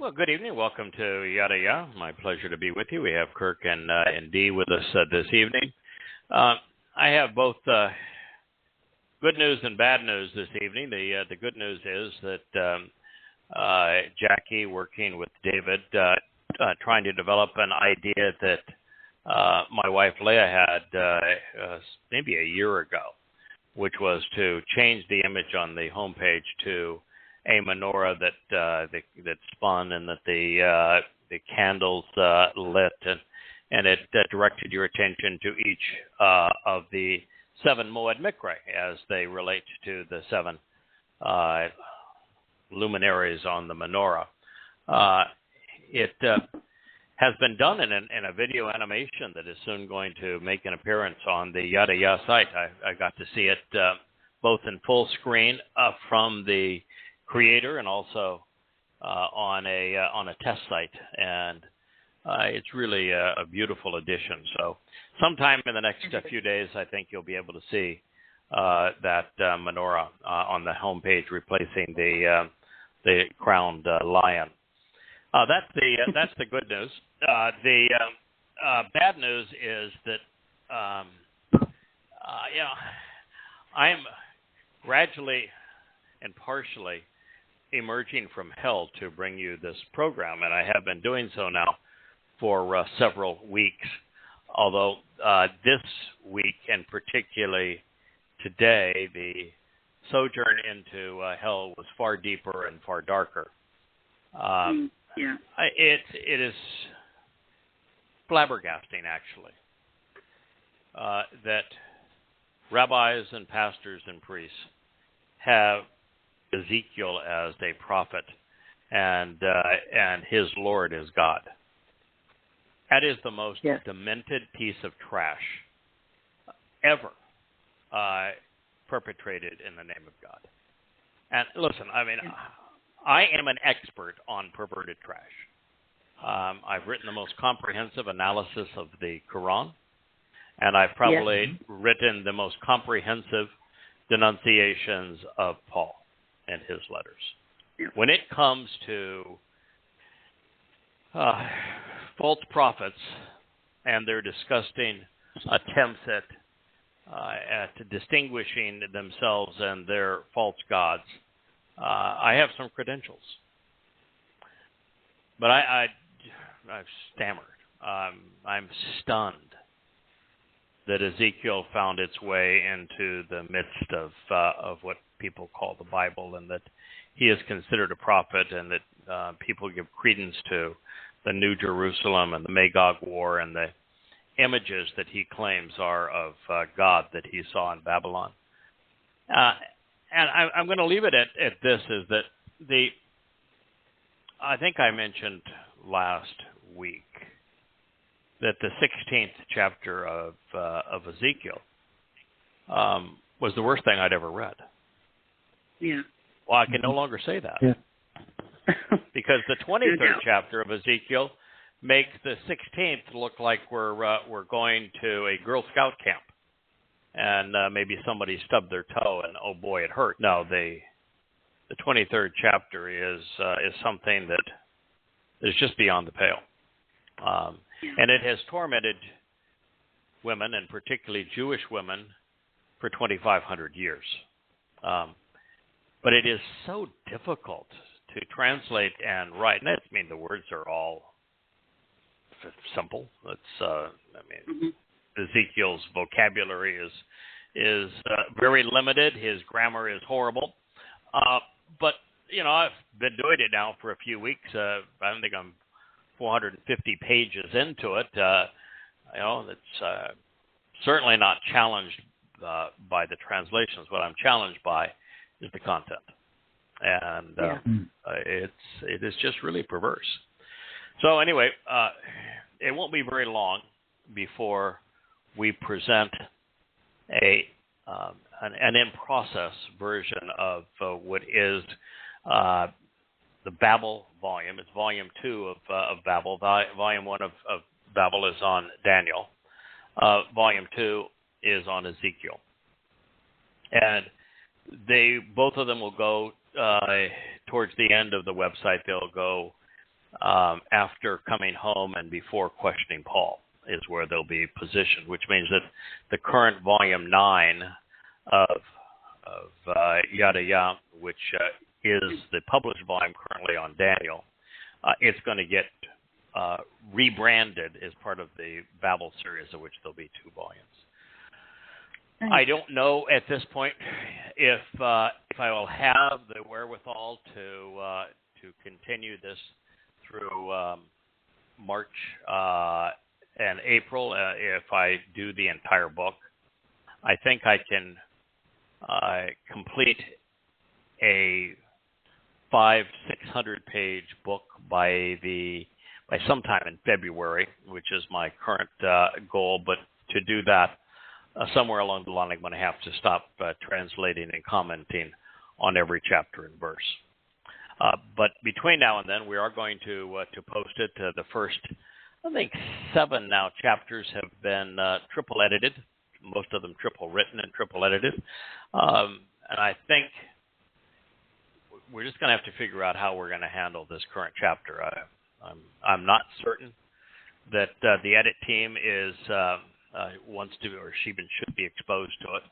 Well, good evening. Welcome to Yada Yahowah. My pleasure to be with you. We have Kirk and Dee with us this evening. I have both good news and bad news this evening. The good news is that Jackie, working with David, trying to develop an idea that my wife Leah had maybe a year ago, which was to change the image on the homepage to a menorah that spun and that the candles lit, and it directed your attention to each of the 7 Moed Mikra as they relate to the 7 luminaries on the menorah. It has been done in a video animation that is soon going to make an appearance on the Yada Yahowah site. I got to see it both in full screen from the creator and also on a test site, and it's really a beautiful addition. So sometime in the next few days, I think you'll be able to see that menorah on the homepage, replacing the crowned lion. That's the good news. The bad news is that I am gradually and partially emerging from hell to bring you this program, and I have been doing so now for several weeks, although this week, and particularly today, the sojourn into hell was far deeper and far darker. It is flabbergasting, actually, that rabbis and pastors and priests have Ezekiel as a prophet, and his Lord is God. That is the most demented piece of trash ever perpetrated in the name of God. And listen, I mean, I am an expert on perverted trash. I've written the most comprehensive analysis of the Quran, and I've probably written the most comprehensive denunciations of Paul and his letters. When it comes to false prophets and their disgusting attempts at distinguishing themselves and their false gods, I have some credentials. But I've stammered. I'm stunned that Ezekiel found its way into the midst of what people call the Bible, and that he is considered a prophet, and that people give credence to the New Jerusalem and the Magog War and the images that he claims are of God that he saw in Babylon. And I'm going to leave it at this, is that I think I mentioned last week that the 16th chapter of Ezekiel was the worst thing I'd ever read. Yeah. Well, I can no longer say that. Yeah. Because the 23rd chapter of Ezekiel makes the 16th look like we're going to a Girl Scout camp, and maybe somebody stubbed their toe, and oh boy, it hurt. No, the 23rd chapter is something that is just beyond the pale, and it has tormented women, and particularly Jewish women, for 2,500 years. But it is so difficult to translate and write. And I mean, the words are all simple. Ezekiel's vocabulary is very limited. His grammar is horrible. But I've been doing it now for a few weeks. I don't think I'm 450 pages into it. It's certainly not challenged by the translations. What I'm challenged by is the content, and it is just really perverse. So anyway, it won't be very long before we present an in-process version of what is the Babel volume. It's volume 2 of Babel. Volume 1 of Babel is on Daniel. Volume 2 is on Ezekiel. And both of them will go towards the end of the website. They'll go after coming home and before questioning Paul is where they'll be positioned, which means that the current volume 9 of Yada Yahowah, which is the published volume currently on Daniel, it's going to get rebranded as part of the Babel series, of which there'll be 2 volumes. Nice. I don't know at this point if I will have the wherewithal to continue this through March and April. If I do the entire book, I think I can complete a 500-600 page book by sometime in February, which is my current goal. But to do that, somewhere along the line, I'm going to have to stop translating and commenting on every chapter and verse. But between now and then, we are going to post it. The first, I think, 7 now chapters have been triple edited. Most of them triple written and triple edited. And I think we're just going to have to figure out how we're going to handle this current chapter. I'm not certain that the edit team is wants to or should be exposed to it.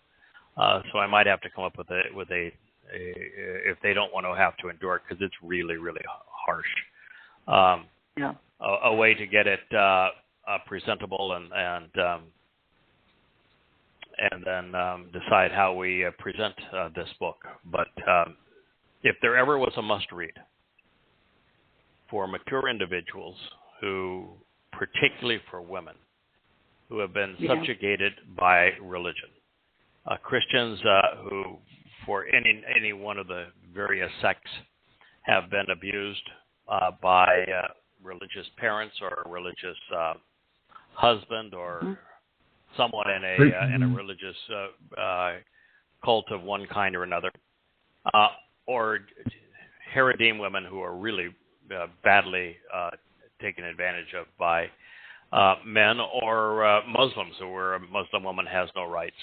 So I might have to come up with a if they don't want to have to endure it, because it's really, really harsh. A way to get it presentable and then decide how we present this book. But if there ever was a must-read for mature individuals who, particularly for women, who have been subjugated by religion, Christians who, for any one of the various sects, have been abused by religious parents or a religious husband or someone in a religious cult of one kind or another, or Haredim women who are really badly taken advantage of by men, or Muslims where a Muslim woman has no rights.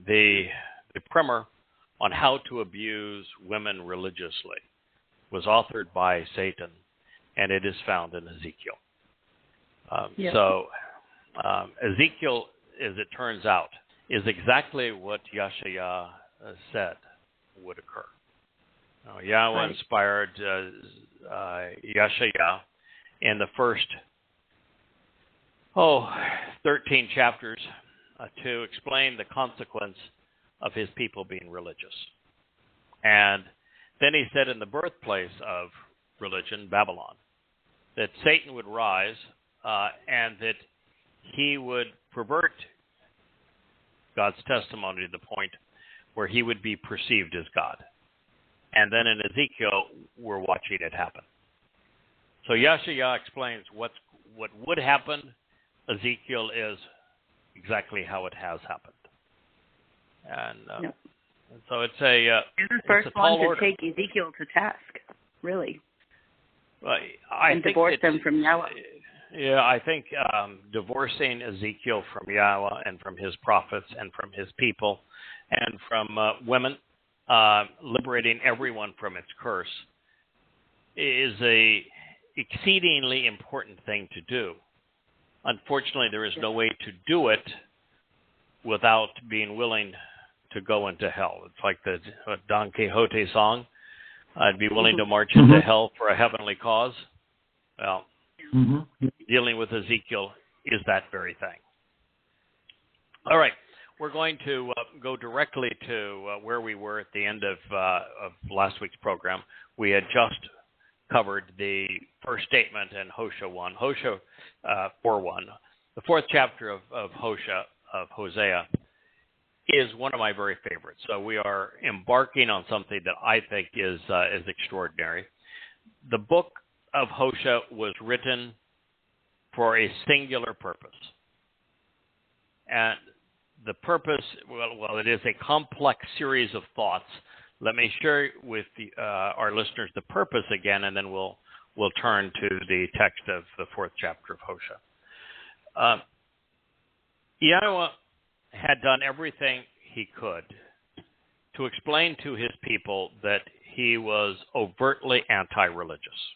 The primer on how to abuse women religiously was authored by Satan, and it is found in Ezekiel. So Ezekiel, as it turns out, is exactly what Yahowah said would occur. Yahweh inspired Yahowah in the first 13 chapters to explain the consequence of his people being religious. And then he said in the birthplace of religion, Babylon, that Satan would rise and that he would pervert God's testimony to the point where he would be perceived as God. And then in Ezekiel, we're watching it happen. So Yahowah explains what would happen. Ezekiel is exactly how it has happened. And so it's a the first one to take Ezekiel to task, really. And divorce him from Yahweh. Yeah, I think divorcing Ezekiel from Yahweh and from his prophets and from his people and from women, liberating everyone from its curse, is a exceedingly important thing to do. Unfortunately, there is no way to do it without being willing to go into hell. It's like the Don Quixote song, I'd be willing to march into hell for a heavenly cause. Well, dealing with Ezekiel is that very thing. All right, we're going to go directly to where we were at the end of last week's program. We had just covered the first statement in Hosea 1, Hosea 4:1. The fourth chapter of Hosea is one of my very favorites. So we are embarking on something that I think is extraordinary. The book of Hosea was written for a singular purpose. And the purpose, well, it is a complex series of thoughts. Let me share with our listeners the purpose again, and then we'll turn to the text of the fourth chapter of Hosea. Yahweh had done everything he could to explain to his people that he was overtly anti-religious.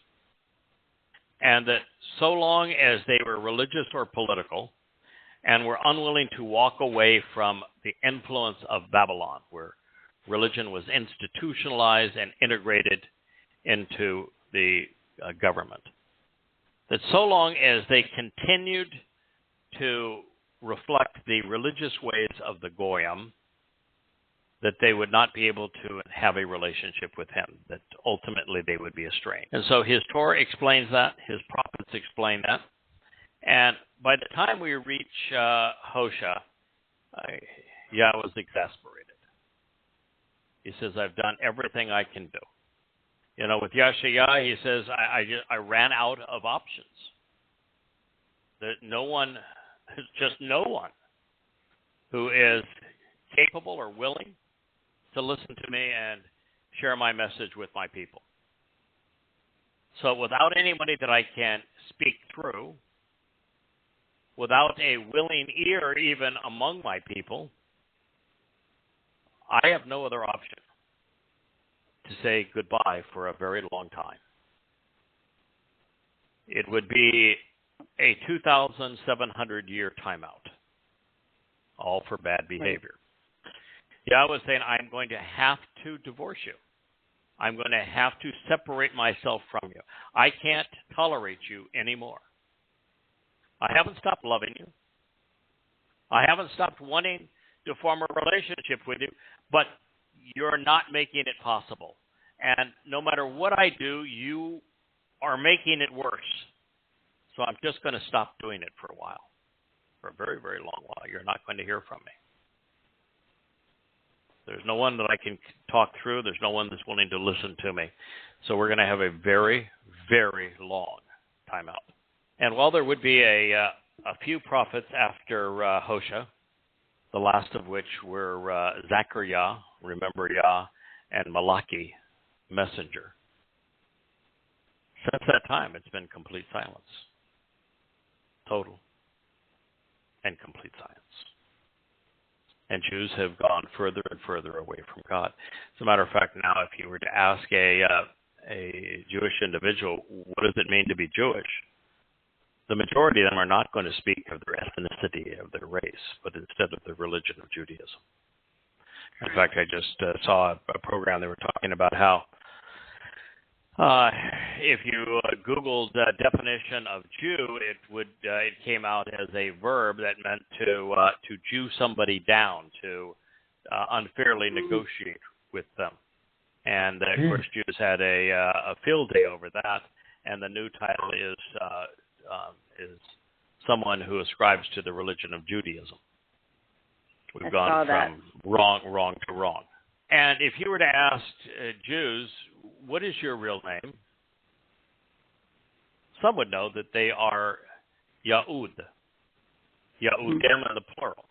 and that so long as they were religious or political and were unwilling to walk away from the influence of Babylon, where religion was institutionalized and integrated into the government, that so long as they continued to reflect the religious ways of the Goyim, that they would not be able to have a relationship with him, that ultimately they would be estranged. And so his Torah explains that, his prophets explain that, and by the time we reach Hosea, Yah was exasperated. He says, I've done everything I can do. You know, with Yashayah, he says, I ran out of options. There's just no one who is capable or willing to listen to me and share my message with my people. So without anybody that I can speak through, without a willing ear even among my people, I have no other option to say goodbye for a very long time. It would be a 2,700-year timeout, all for bad behavior. Yah was saying, I'm going to have to divorce you. I'm going to have to separate myself from you. I can't tolerate you anymore. I haven't stopped loving you. I haven't stopped wanting to form a relationship with you, but you're not making it possible. And no matter what I do, you are making it worse. So I'm just going to stop doing it for a while, for a very, very long while. You're not going to hear from me. There's no one that I can talk through. There's no one that's willing to listen to me. So we're going to have a very, very long timeout. And while there would be a few prophets after Hosea, the last of which were Zechariah, remember Yah, and Malachi, messenger. Since that time, it's been complete silence. Total and complete silence. And Jews have gone further and further away from God. As a matter of fact, now if you were to ask a Jewish individual, what does it mean to be Jewish? The majority of them are not going to speak of their ethnicity, of their race, but instead of the religion of Judaism. In fact, I just saw a program they were talking about how if you Googled the definition of Jew, it came out as a verb that meant to Jew somebody down, to unfairly negotiate with them. And of course, Jews had a field day over that, and the new title is someone who ascribes to the religion of Judaism. We've gone from wrong to wrong. And if you were to ask Jews, what is your real name? Some would know that they are Yahud. Yahudim in the plural.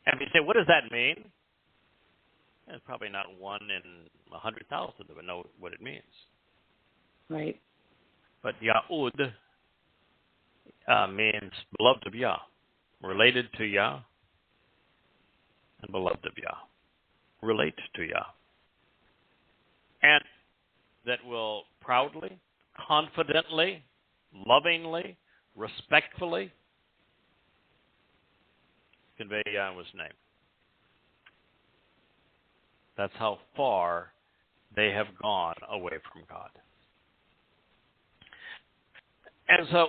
And if you say, what does that mean? There's probably not one in 100,000 that would know what it means. Right. But Yahud means beloved of Yah, related to Yah, and beloved of Yah. Relate to Yah. And that will proudly, confidently, lovingly, respectfully convey Yahweh's name. That's how far they have gone away from God. And so,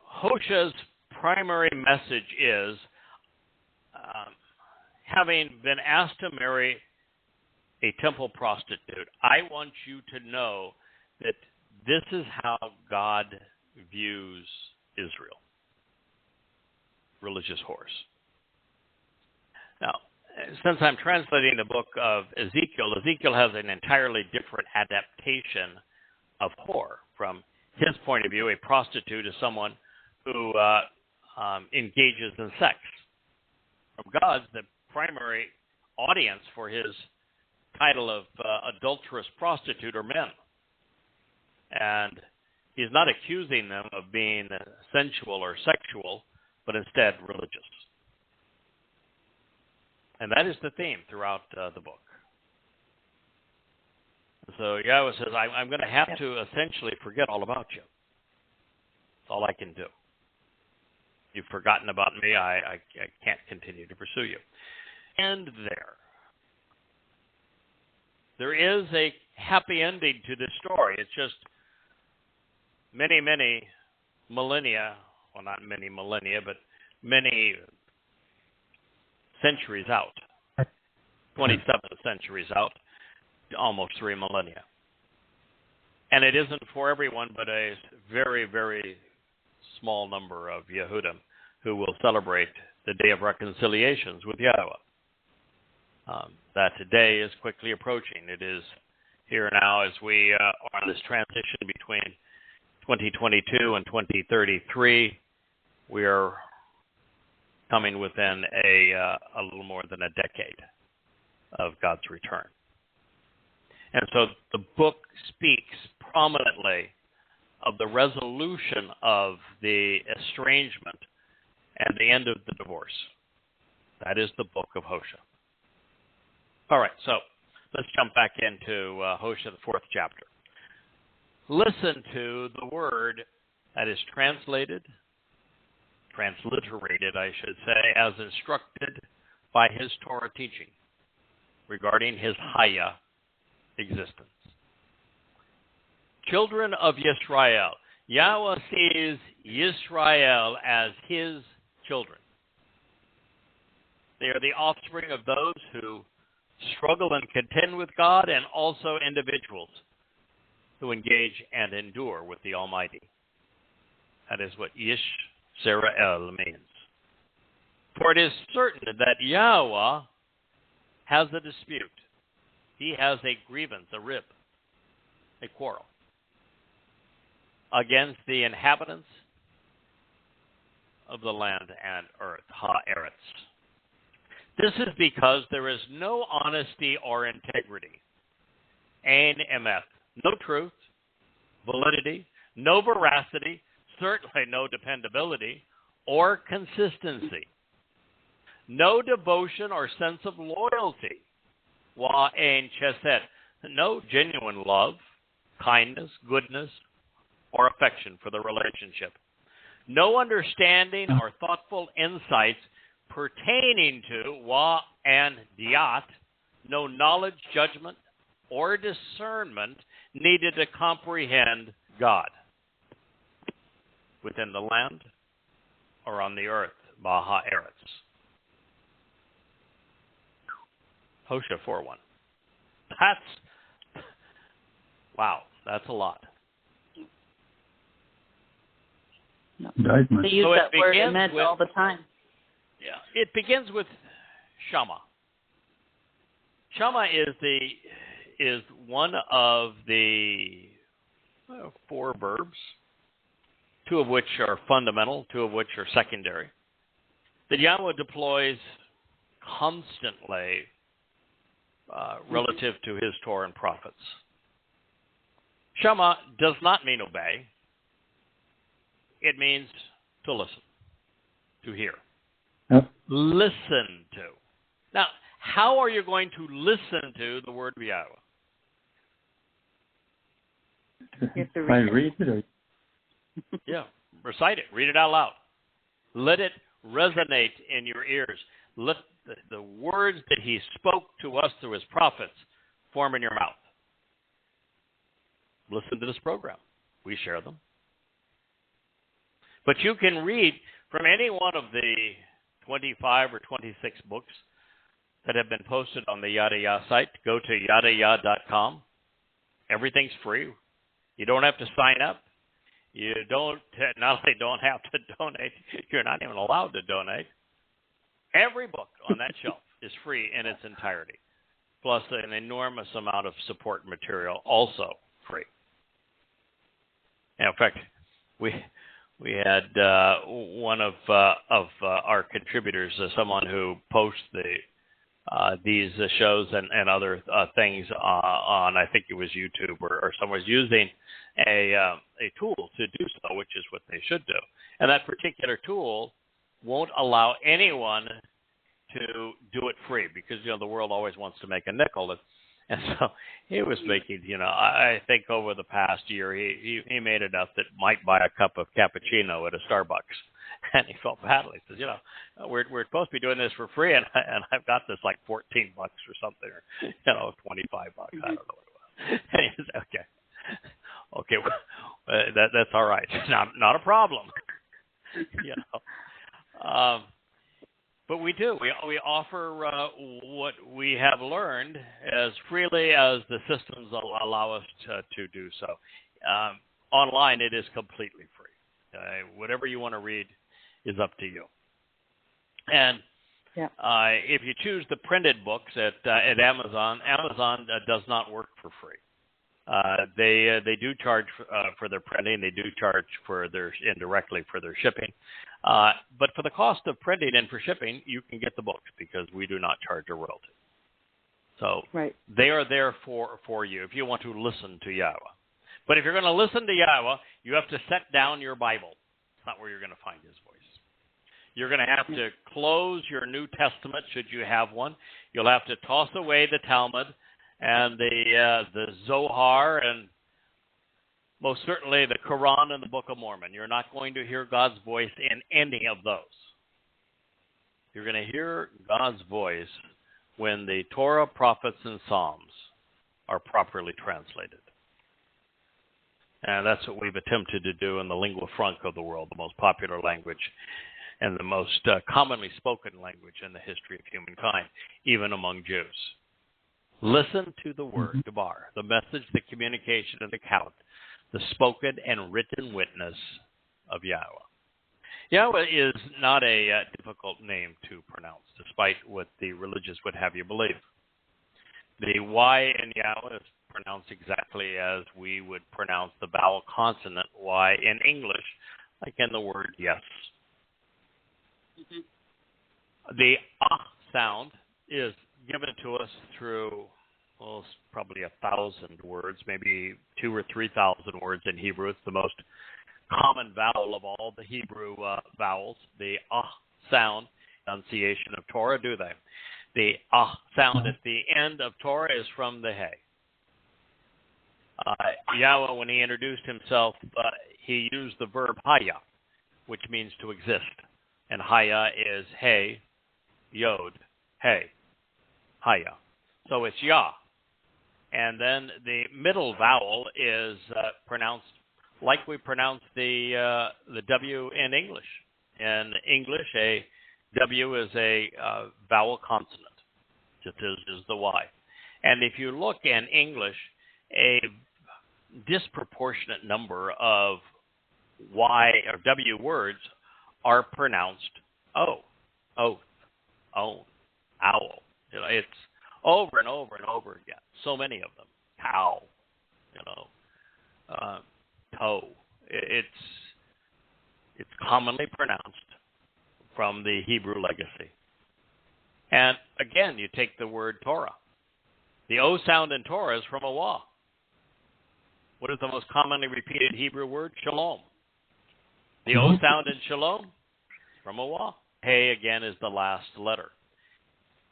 Hosea's primary message is, having been asked to marry a temple prostitute, I want you to know that this is how God views Israel. Religious whores. Now, since I'm translating the book of Ezekiel has an entirely different adaptation of whore. From his point of view, a prostitute is someone who engages in sex. From God's, the primary audience for his title of adulterous prostitute are men. And he's not accusing them of being sensual or sexual, but instead religious. And that is the theme throughout the book. so Yahweh says, I'm going to have to essentially forget all about you. That's all I can do. You've forgotten about me. I can't continue to pursue you. And there is a happy ending to this story. It's just many, many millennia, well, not many millennia, but many centuries out, 27 centuries out, almost 3 millennia. And it isn't for everyone, but a very, very small number of Yehudim who will celebrate the Day of Reconciliations with Yahweh. That day is quickly approaching. It is here now as we are on this transition between 2022 and 2033. We are coming within a little more than a decade of God's return. And so the book speaks prominently of the resolution of the estrangement and the end of the divorce. That is the book of Hosea. All right, so let's jump back into Hosea, the 4th chapter. Listen to the word that is transliterated, I should say, as instructed by his Torah teaching regarding his Haya existence. Children of Yisrael. Yahweh sees Yisrael as his children. They are the offspring of those who struggle and contend with God, and also individuals who engage and endure with the Almighty. That is what Yisrael means. For it is certain that Yahweh has a dispute. He has a grievance, a rib, a quarrel against the inhabitants of the land and earth, ha'eretz. This is because there is no honesty or integrity, ein emeth, no truth, validity, no veracity, certainly no dependability or consistency, no devotion or sense of loyalty, wa ein chesed, no genuine love, kindness, goodness, or affection for the relationship, no understanding or thoughtful insights pertaining to wa and diat, no knowledge, judgment, or discernment needed to comprehend God within the land or on the earth, Baha Eretz. Hosea 4:1. That's a lot. No. They use that word emet all the time. Yeah, it begins with Shama. Shama is one of the 4 verbs, 2 of which are fundamental, 2 of which are secondary, that Yahweh deploys constantly relative to his Torah and prophets. Shama does not mean obey. It means to listen, to hear. Yep. Listen to. Now, how are you going to listen to the word of Yahweh? You have to read it. Yeah, recite it. Read it out loud. Let it resonate in your ears. Let the words that he spoke to us through his prophets form in your mouth. Listen to this program. We share them. But you can read from any one of the 25 or 26 books that have been posted on the Yada Yah site. Go to yadayah.com. Everything's free. You don't have to sign up. You not only don't have to donate, you're not even allowed to donate. Every book on that shelf is free in its entirety, plus an enormous amount of support material, also free. And in fact, we had one of our contributors, someone who posts these shows and other things on, I think it was YouTube or someone was using a tool to do so, which is what they should do. And that particular tool won't allow anyone to do it free because, the world always wants to make a nickel. And so he was making, I think over the past year, he made enough that might buy a cup of cappuccino at a Starbucks. And he felt badly. He says, we're supposed to be doing this for free, and I've got this like $14 or something, or $25. I don't know what it was. And he said, okay, well, that's all right. Not a problem. But we do. We offer what we have learned as freely as the systems allow us to do so. Online, it is completely free. Whatever you want to read is up to you. And if you choose the printed books at Amazon, Amazon does not work for free. They do charge for their printing. They do charge indirectly for their shipping. But for the cost of printing and for shipping, you can get the books because we do not charge a royalty. So they are there for you if you want to listen to Yahowah. But if you're going to listen to Yahowah, you have to set down your Bible. It's not where you're going to find his voice. You're going to have to close your New Testament, should you have one. You'll have to toss away the Talmud and the Zohar and most certainly the Quran and the Book of Mormon. You're not going to hear God's voice in any of those. You're going to hear God's voice when the Torah, prophets, and Psalms are properly translated. And that's what we've attempted to do in the lingua franca of the world, the most popular language and the most commonly spoken language in the history of humankind, even among Jews. Listen to the word, Debar, the message, the communication, and account, the spoken and written witness of Yahowah. Yahowah is not a difficult name to pronounce, despite what the religious would have you believe. The Y in Yahowah is pronounced exactly as we would pronounce the vowel consonant Y in English, like in the word yes. The ah sound is given to us through, probably 1,000 words, maybe 2,000 or 3,000 words in Hebrew. It's the most common vowel of all the Hebrew vowels. The ah sound, enunciation of Torah, do they? The ah sound at the end of Torah is from the hey. Yahowah, when he introduced himself, he used the verb haya, which means to exist. And haya is hey, yod, hey, haya. So it's Yah. And then the middle vowel is pronounced like we pronounce the W in English. In English, a W is a vowel consonant, just as the Y. And if you look in English, a disproportionate number of Y or W words are pronounced O, oath, own, owl. It's over and over and over again. So many of them. Cow, toe. It's commonly pronounced from the Hebrew legacy. And again, you take the word Torah. The O sound in Torah is from a Wah. What is the most commonly repeated Hebrew word? Shalom. The O sound in Shalom from a Wah. Hey, again, is the last letter.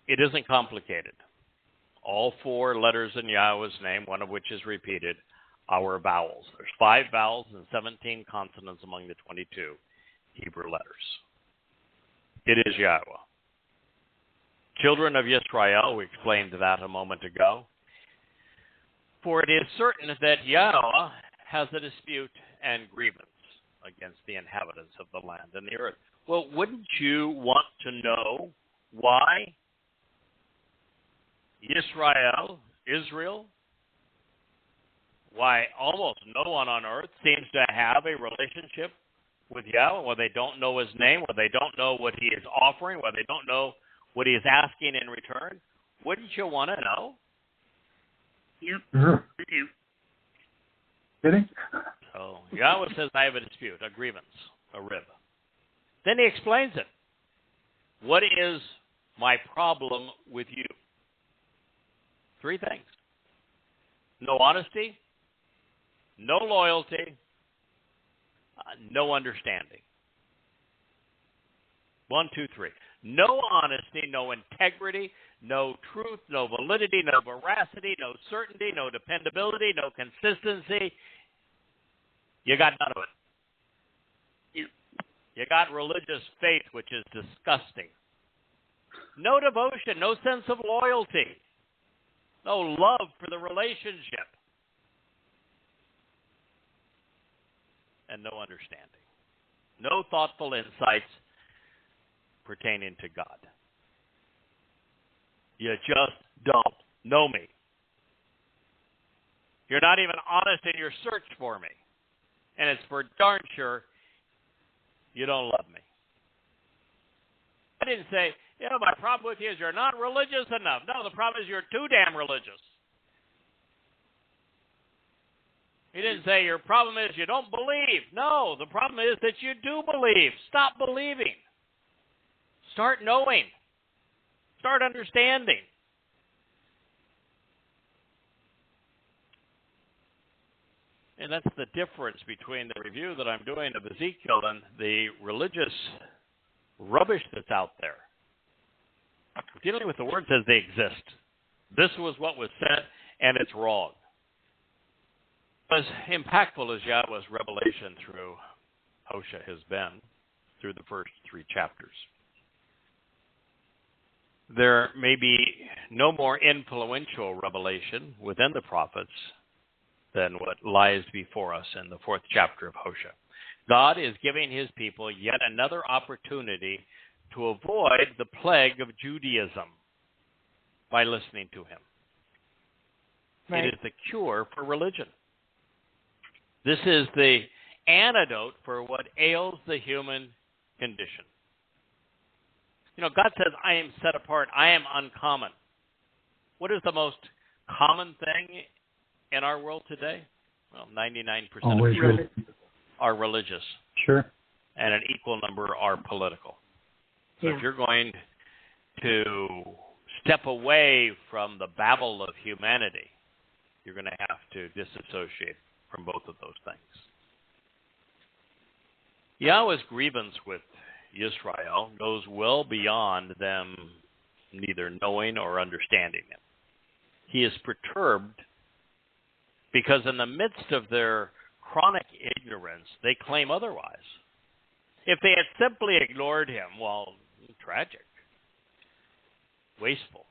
It isn't complicated. All 4 letters in Yahowah's name, one of which is repeated, are vowels. There's 5 vowels and 17 consonants among the 22 Hebrew letters. It is Yahowah. Children of Yisrael, we explained that a moment ago. For it is certain that Yahowah has a dispute and grievance against the inhabitants of the land and the earth. Well, wouldn't you want to know why Israel, why almost no one on earth seems to have a relationship with Yahowah, where they don't know his name, where they don't know what he is offering, where they don't know what he is asking in return? Wouldn't you want to know? Yep, I do. Kidding? So Yahowah says, I have a dispute, a grievance, a rib. Then he explains it. What is my problem with you? 3 things. No honesty, no loyalty, no understanding. 1, 2, 3. No honesty, no integrity, no truth, no validity, no veracity, no certainty, no dependability, no consistency. You got none of it. Yep. You got religious faith, which is disgusting. No devotion, no sense of loyalty, no love for the relationship, and no understanding. No thoughtful insights pertaining to God. You just don't know me. You're not even honest in your search for me. And it's for darn sure you don't love me. I didn't say, my problem with you is you're not religious enough. No, the problem is you're too damn religious. He didn't say your problem is you don't believe. No, the problem is that you do believe. Stop believing. Start knowing. Start understanding. And that's the difference between the review that I'm doing of Ezekiel and the religious rubbish that's out there. We're dealing with the words as they exist. This was what was said, and it's wrong. As impactful as Yahweh's revelation through Hosea has been, through the first 3 chapters, there may be no more influential revelation within the prophets than what lies before us in the 4th chapter of Hosea. God is giving his people yet another opportunity to avoid the plague of Judaism by listening to him. Right. It is the cure for religion. This is the antidote for what ails the human condition. God says, I am set apart. I am uncommon. What is the most common thing in our world today? Well, 99% of people are religious. Sure. And an equal number are political. So if you're going to step away from the babble of humanity, you're going to have to disassociate from both of those things. Yahweh's grievance with Israel goes well beyond them neither knowing or understanding him. He is perturbed because in the midst of their chronic ignorance, they claim otherwise. If they had simply ignored him, well, tragic, wasteful,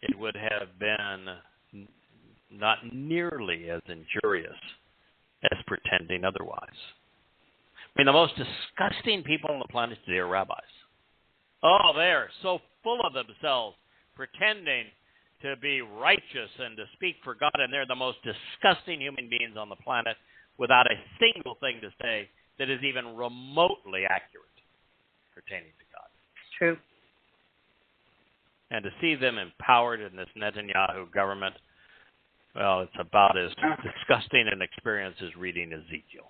it would have been not nearly as injurious as pretending otherwise. I mean, the most disgusting people on the planet today are rabbis. Oh, they are so full of themselves, pretending to be righteous and to speak for God, and they're the most disgusting human beings on the planet without a single thing to say that is even remotely accurate pertaining to God. It's true. And to see them empowered in this Netanyahu government, well, it's about as disgusting an experience as reading Ezekiel.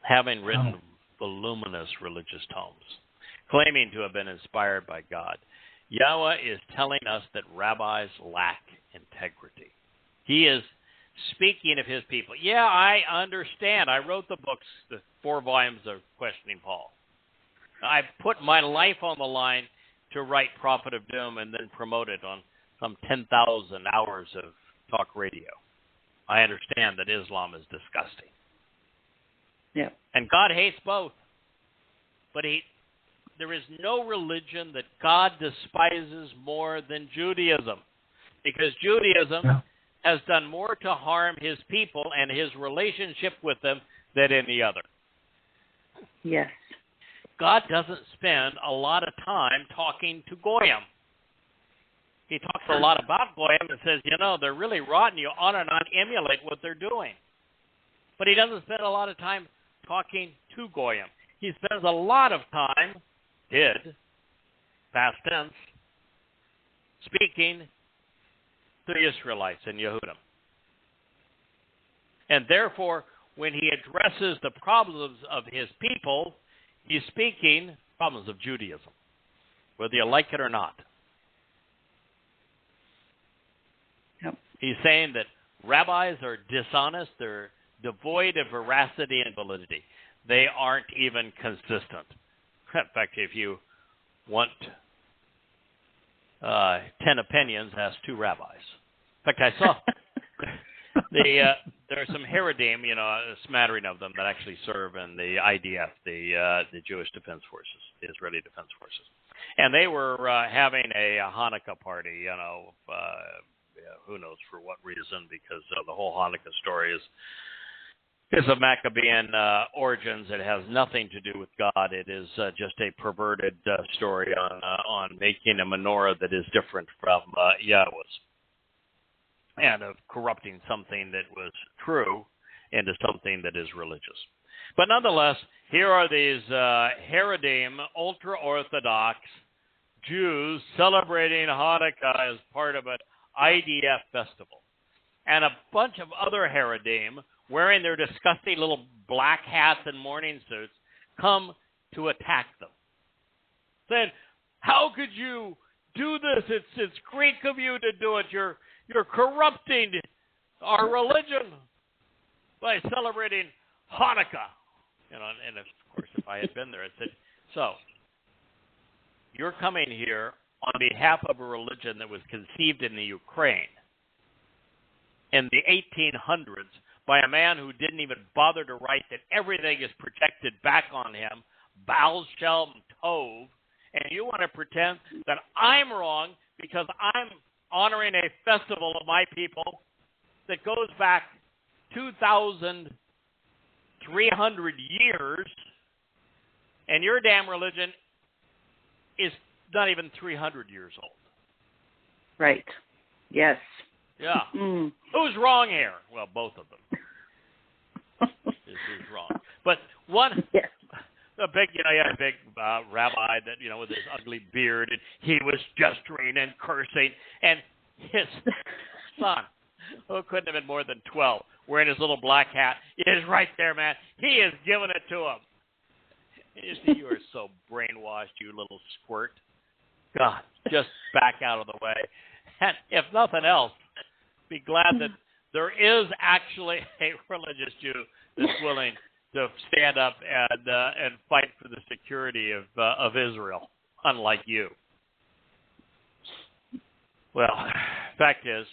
Having written voluminous religious tomes, claiming to have been inspired by God, Yahweh is telling us that rabbis lack integrity. He is speaking of his people. Yeah, I understand. I wrote the books, the 4 volumes of Questioning Paul. I put my life on the line to write Prophet of Doom and then promote it on some 10,000 hours of talk radio. I understand that Islam is disgusting. Yeah. And God hates both. But there is no religion that God despises more than Judaism. Because Judaism has done more to harm his people and his relationship with them than any other. Yes. God doesn't spend a lot of time talking to Goyim. He talks a lot about Goyim and says, they're really rotten. You ought to not emulate what they're doing. But he doesn't spend a lot of time talking to Goyim. He spends a lot of time, past tense, speaking to the Israelites and Yehudim. And therefore, when he addresses the problems of his people, he's speaking problems of Judaism, whether you like it or not. Yep. He's saying that rabbis are dishonest, they're devoid of veracity and validity. They aren't even consistent. fact, if you want 10 opinions, ask 2 rabbis. In fact, I saw there are some Haredim, a smattering of them that actually serve in the IDF, the Jewish Defense Forces, the Israeli Defense Forces, and they were having a Hanukkah party. Who knows for what reason? Because the whole Hanukkah story is of Maccabean origins. It has nothing to do with God. It is just a perverted story on making a menorah that is different from Yahweh's, and of corrupting something that was true into something that is religious. But nonetheless, here are these Haredim, ultra-Orthodox Jews celebrating Hanukkah as part of an IDF festival. And a bunch of other Haredim, wearing their disgusting little black hats and morning suits, come to attack them, saying, "How could you do this? It's Greek of you to do it. You're corrupting our religion by celebrating Hanukkah." And of course, if I had been there, I'd said, "So, you're coming here on behalf of a religion that was conceived in the Ukraine in the 1800s by a man who didn't even bother to write that everything is projected back on him, Baal Shem Tov, and you want to pretend that I'm wrong because I'm honoring a festival of my people that goes back 2,300 years, and your damn religion is not even 300 years old." Right. Yes. Yeah. Who's wrong here? Well, both of them. Who's wrong? But one, yes. a big, you had a big rabbi that, with his ugly beard, and he was gesturing and cursing, and his son, who couldn't have been more than 12, wearing his little black hat, is right there, man. He is giving it to him. You are so brainwashed, you little squirt. God, just back out of the way. And if nothing else, be glad that there is actually a religious Jew that's willing to stand up and fight for the security of Israel, unlike you. Well, fact is,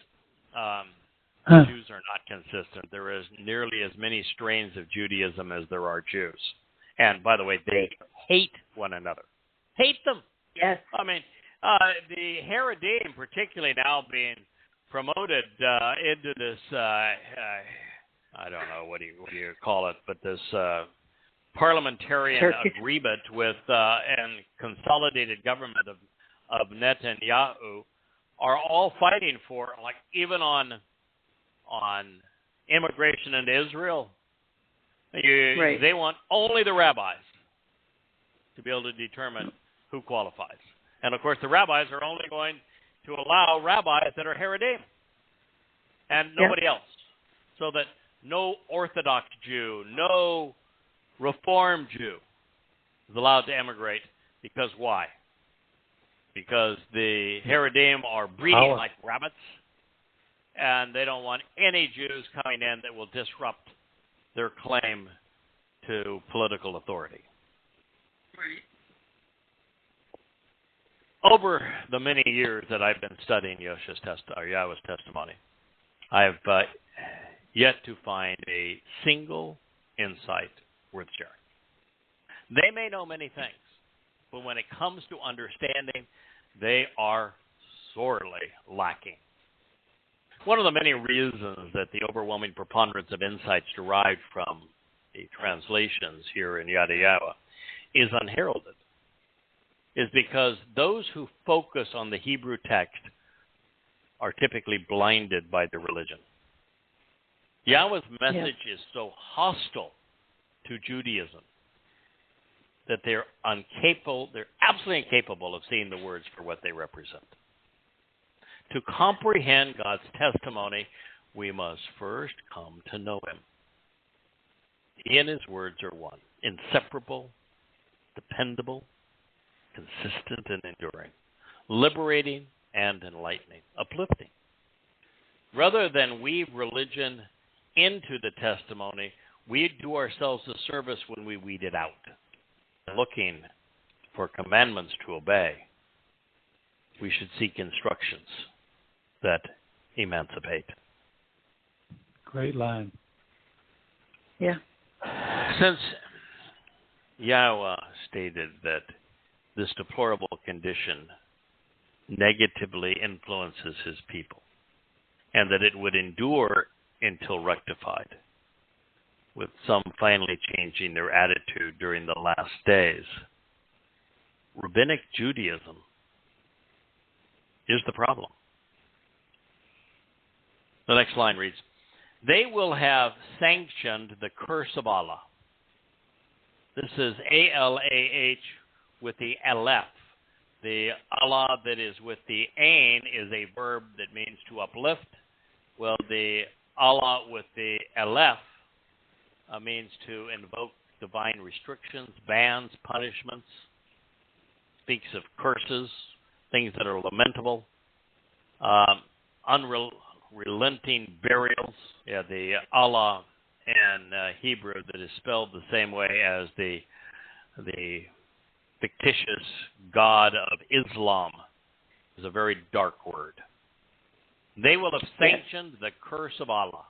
Jews are not consistent. There is nearly as many strains of Judaism as there are Jews. And by the way, they hate one another. Hate them. Yes. I mean, the Haredim, particularly now being promoted into this, I don't know, what do you call it, but this parliamentarian agreement with and consolidated government of Netanyahu, are all fighting for, like, even on immigration into Israel. Right. They want only the rabbis to be able to determine who qualifies. And, of course, the rabbis are only going to allow rabbis that are Haredim and nobody else. So that no Orthodox Jew, no Reform Jew is allowed to emigrate. Because why? Because the Haredim are breeding like rabbits, and they don't want any Jews coming in that will disrupt their claim to political authority. Right. Over the many years that I've been studying Yahweh's testimony, I have yet to find a single insight worth sharing. They may know many things, but when it comes to understanding, they are sorely lacking. One of the many reasons that the overwhelming preponderance of insights derived from the translations here in Yada Yahowah is unheralded, is because those who focus on the Hebrew text are typically blinded by their religion. Yahweh's message is so hostile to Judaism that they're absolutely incapable of seeing the words for what they represent. To comprehend God's testimony, we must first come to know Him. He and His words are one, inseparable, dependable, consistent and enduring, liberating and enlightening, uplifting. Rather than weave religion into the testimony, we do ourselves a service when we weed it out, looking for commandments to obey, we should seek instructions that emancipate. Great line. Yeah. Since Yahowah stated that this deplorable condition negatively influences his people, and that it would endure until rectified, with some finally changing their attitude during the last days, Rabbinic Judaism is the problem. The next line reads, "They will have sanctioned the curse of Allah." This is A-L-A-H with the Aleph. The Allah that is with the Ain is a verb that means to uplift. Well, the Allah with the Aleph means to invoke divine restrictions, bans, punishments. Speaks of curses, things that are lamentable, unrelenting burials. Yeah, the Allah in Hebrew that is spelled the same way as the fictitious God of Islam is a very dark word. They will have sanctioned the curse of Allah.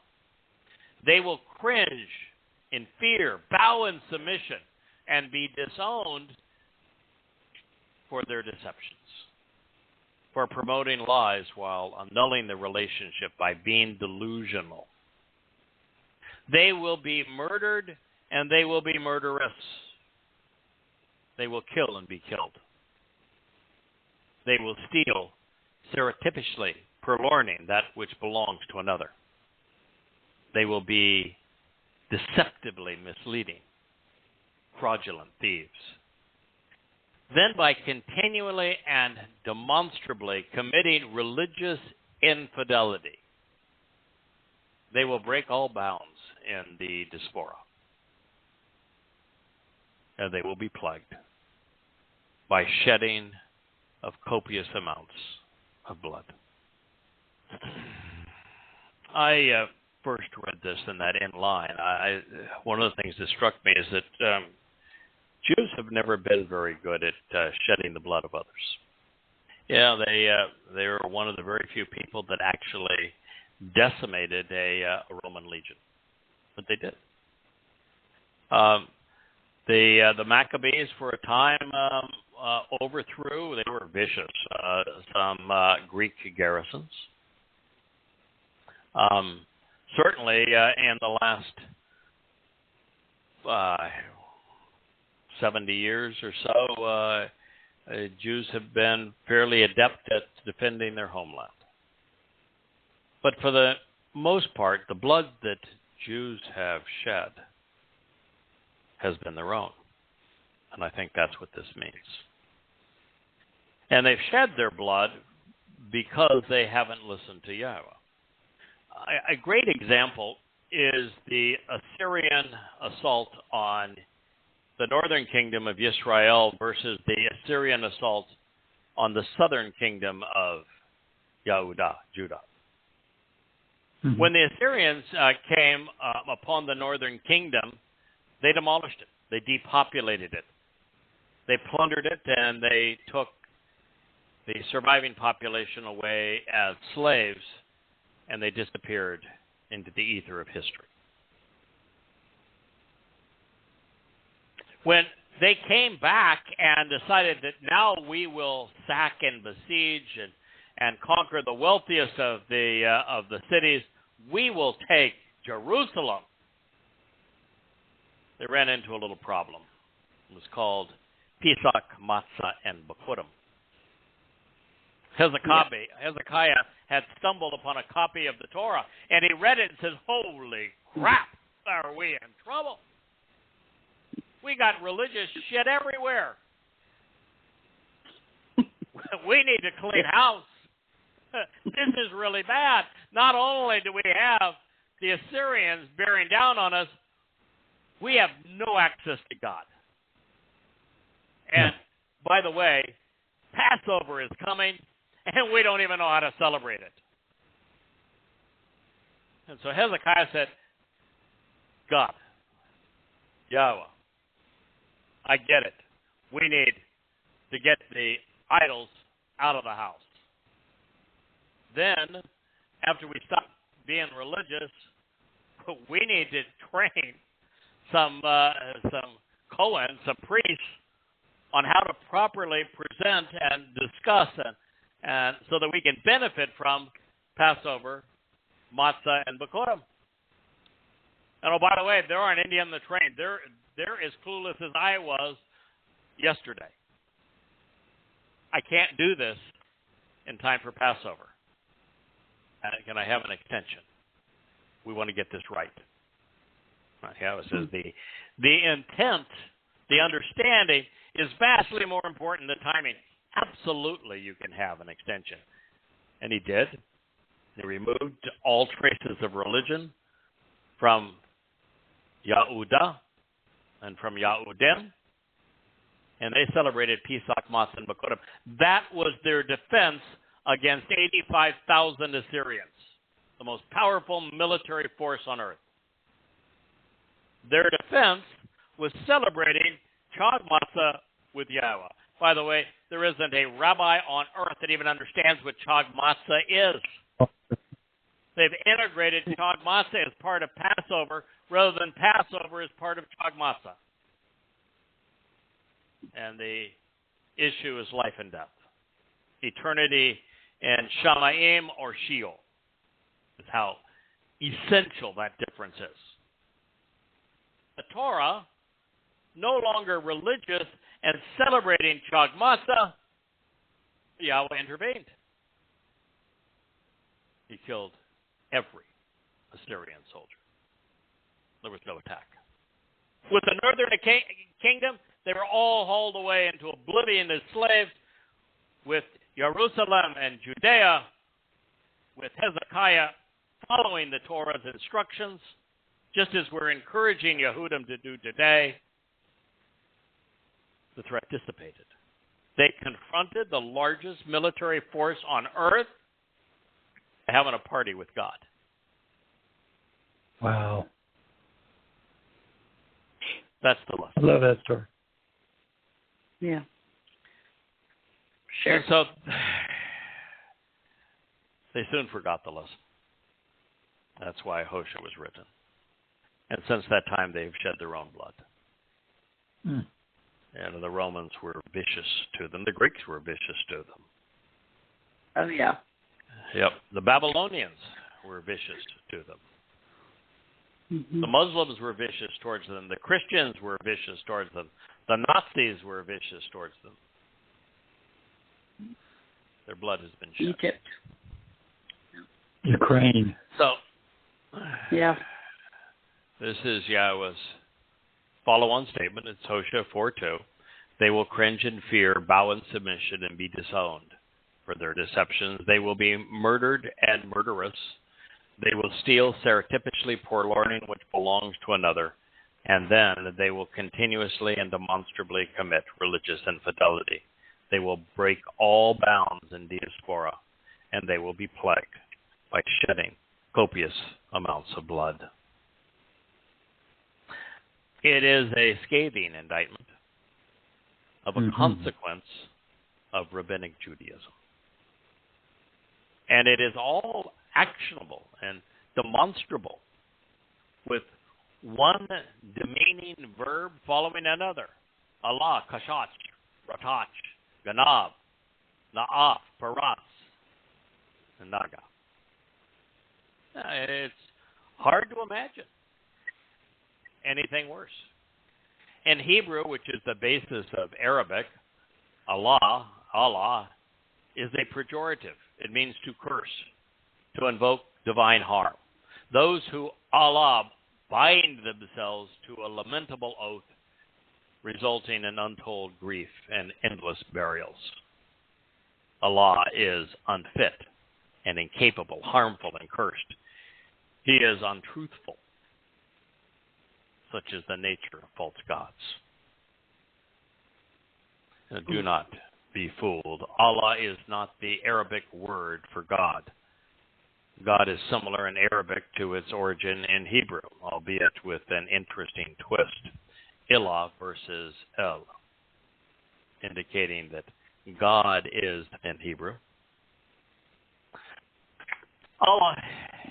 They will cringe in fear, bow in submission, and be disowned for their deceptions, for promoting lies while annulling the relationship by being delusional. They will be murdered, and they will be murderous. They will kill and be killed. They will steal surreptitiously, purloining that which belongs to another. They will be deceptively misleading, fraudulent thieves. Then by continually and demonstrably committing religious infidelity, they will break all bounds in the diaspora. And they will be plagued by shedding of copious amounts of blood. I first read this in that in line. One of the things that struck me is that Jews have never been very good at shedding the blood of others. Yeah, they were one of the very few people that actually decimated a Roman legion, but they did. The Maccabees, for a time, overthrew. They were vicious. Some Greek garrisons. Certainly, in the last 70 years or so, Jews have been fairly adept at defending their homeland. But for the most part, the blood that Jews have shed has been their own. And I think that's what this means. And they've shed their blood because they haven't listened to Yahowah. A great example is the Assyrian assault on the northern kingdom of Israel versus the Assyrian assault on the southern kingdom of Judah. Mm-hmm. When the Assyrians came upon the northern kingdom, they demolished it. They depopulated it. They plundered it, and they took the surviving population away as slaves, and they disappeared into the ether of history. When they came back and decided that now we will sack and besiege and conquer the wealthiest of the cities, we will take Jerusalem. They ran into a little problem. It was called Pesach, Matzah, and Bakurim. Hezekiah had stumbled upon a copy of the Torah, and he read it and says, "Holy crap, are we in trouble? We got religious shit everywhere. We need to clean house. This is really bad. Not only do we have the Assyrians bearing down on us, we have no access to God. And, by the way, Passover is coming, and we don't even know how to celebrate it." And so Hezekiah said, "God, Yahowah, I get it. We need to get the idols out of the house. Then, after we stop being religious, we need to train some Kohen, some priests, on how to properly present and discuss and so that we can benefit from Passover, matzah, and Bikurim. And oh, by the way, there aren't any in the train. They're as clueless as I was yesterday. I can't do this in time for Passover. Can I have an extension? We want to get this right. Yeah, it says the intent, the understanding is vastly more important than timing. Absolutely, you can have an extension. And he did. He removed all traces of religion from Yehuda and from Yehudim, and they celebrated Pesach, Matzah, and Bikurim. That was their defense against 85,000 Assyrians, the most powerful military force on earth. Their defense was celebrating Chag Matzah with Yahweh. By the way, there isn't a rabbi on earth that even understands what Chag Matzah is. They've integrated Chag Matzah as part of Passover rather than Passover as part of Chag Matzah. And the issue is life and death. Eternity and Shamayim or Sheol is how essential that difference is. The Torah, no longer religious and celebrating Chag Matzah, Yahweh intervened. He killed every Assyrian soldier. There was no attack. With the northern kingdom, they were all hauled away into oblivion as slaves. With Jerusalem and Judea, with Hezekiah following the Torah's instructions, just as we're encouraging Yehudim to do today, the threat dissipated. They confronted the largest military force on earth having a party with God. Wow. That's the lesson. I love that story. Yeah. Sure. And so they soon forgot the lesson. That's why Hosea was written. And since that time, they've shed their own blood. Mm. And the Romans were vicious to them. The Greeks were vicious to them. Oh, yeah. Yep. The Babylonians were vicious to them. Mm-hmm. The Muslims were vicious towards them. The Christians were vicious towards them. The Nazis were vicious towards them. Their blood has been shed. Egypt. Ukraine. So, yeah. This is Yahweh's follow-on statement. It's Hosea 4:2. They will cringe in fear, bow in submission, and be disowned for their deceptions. They will be murdered and murderous. They will steal surreptitiously purloining which belongs to another, and then they will continuously and demonstrably commit religious infidelity. They will break all bounds in diaspora, and they will be plagued by shedding copious amounts of blood. It is a scathing indictment of a consequence of rabbinic Judaism. And it is all actionable and demonstrable with one demeaning verb following another. Allah, kashach, ratach, ganab, na'af, paras, and naga. It's hard to imagine anything worse. In Hebrew, which is the basis of Arabic, Allah, is a pejorative. It means to curse, to invoke divine harm. Those who Allah bind themselves to a lamentable oath, resulting in untold grief and endless burials. Allah is unfit and incapable, harmful and cursed. He is untruthful. Such is the nature of false gods. And do not be fooled. Allah is not the Arabic word for God. God is similar in Arabic to its origin in Hebrew, albeit with an interesting twist. Ilah versus El. indicating that God is in Hebrew. Allah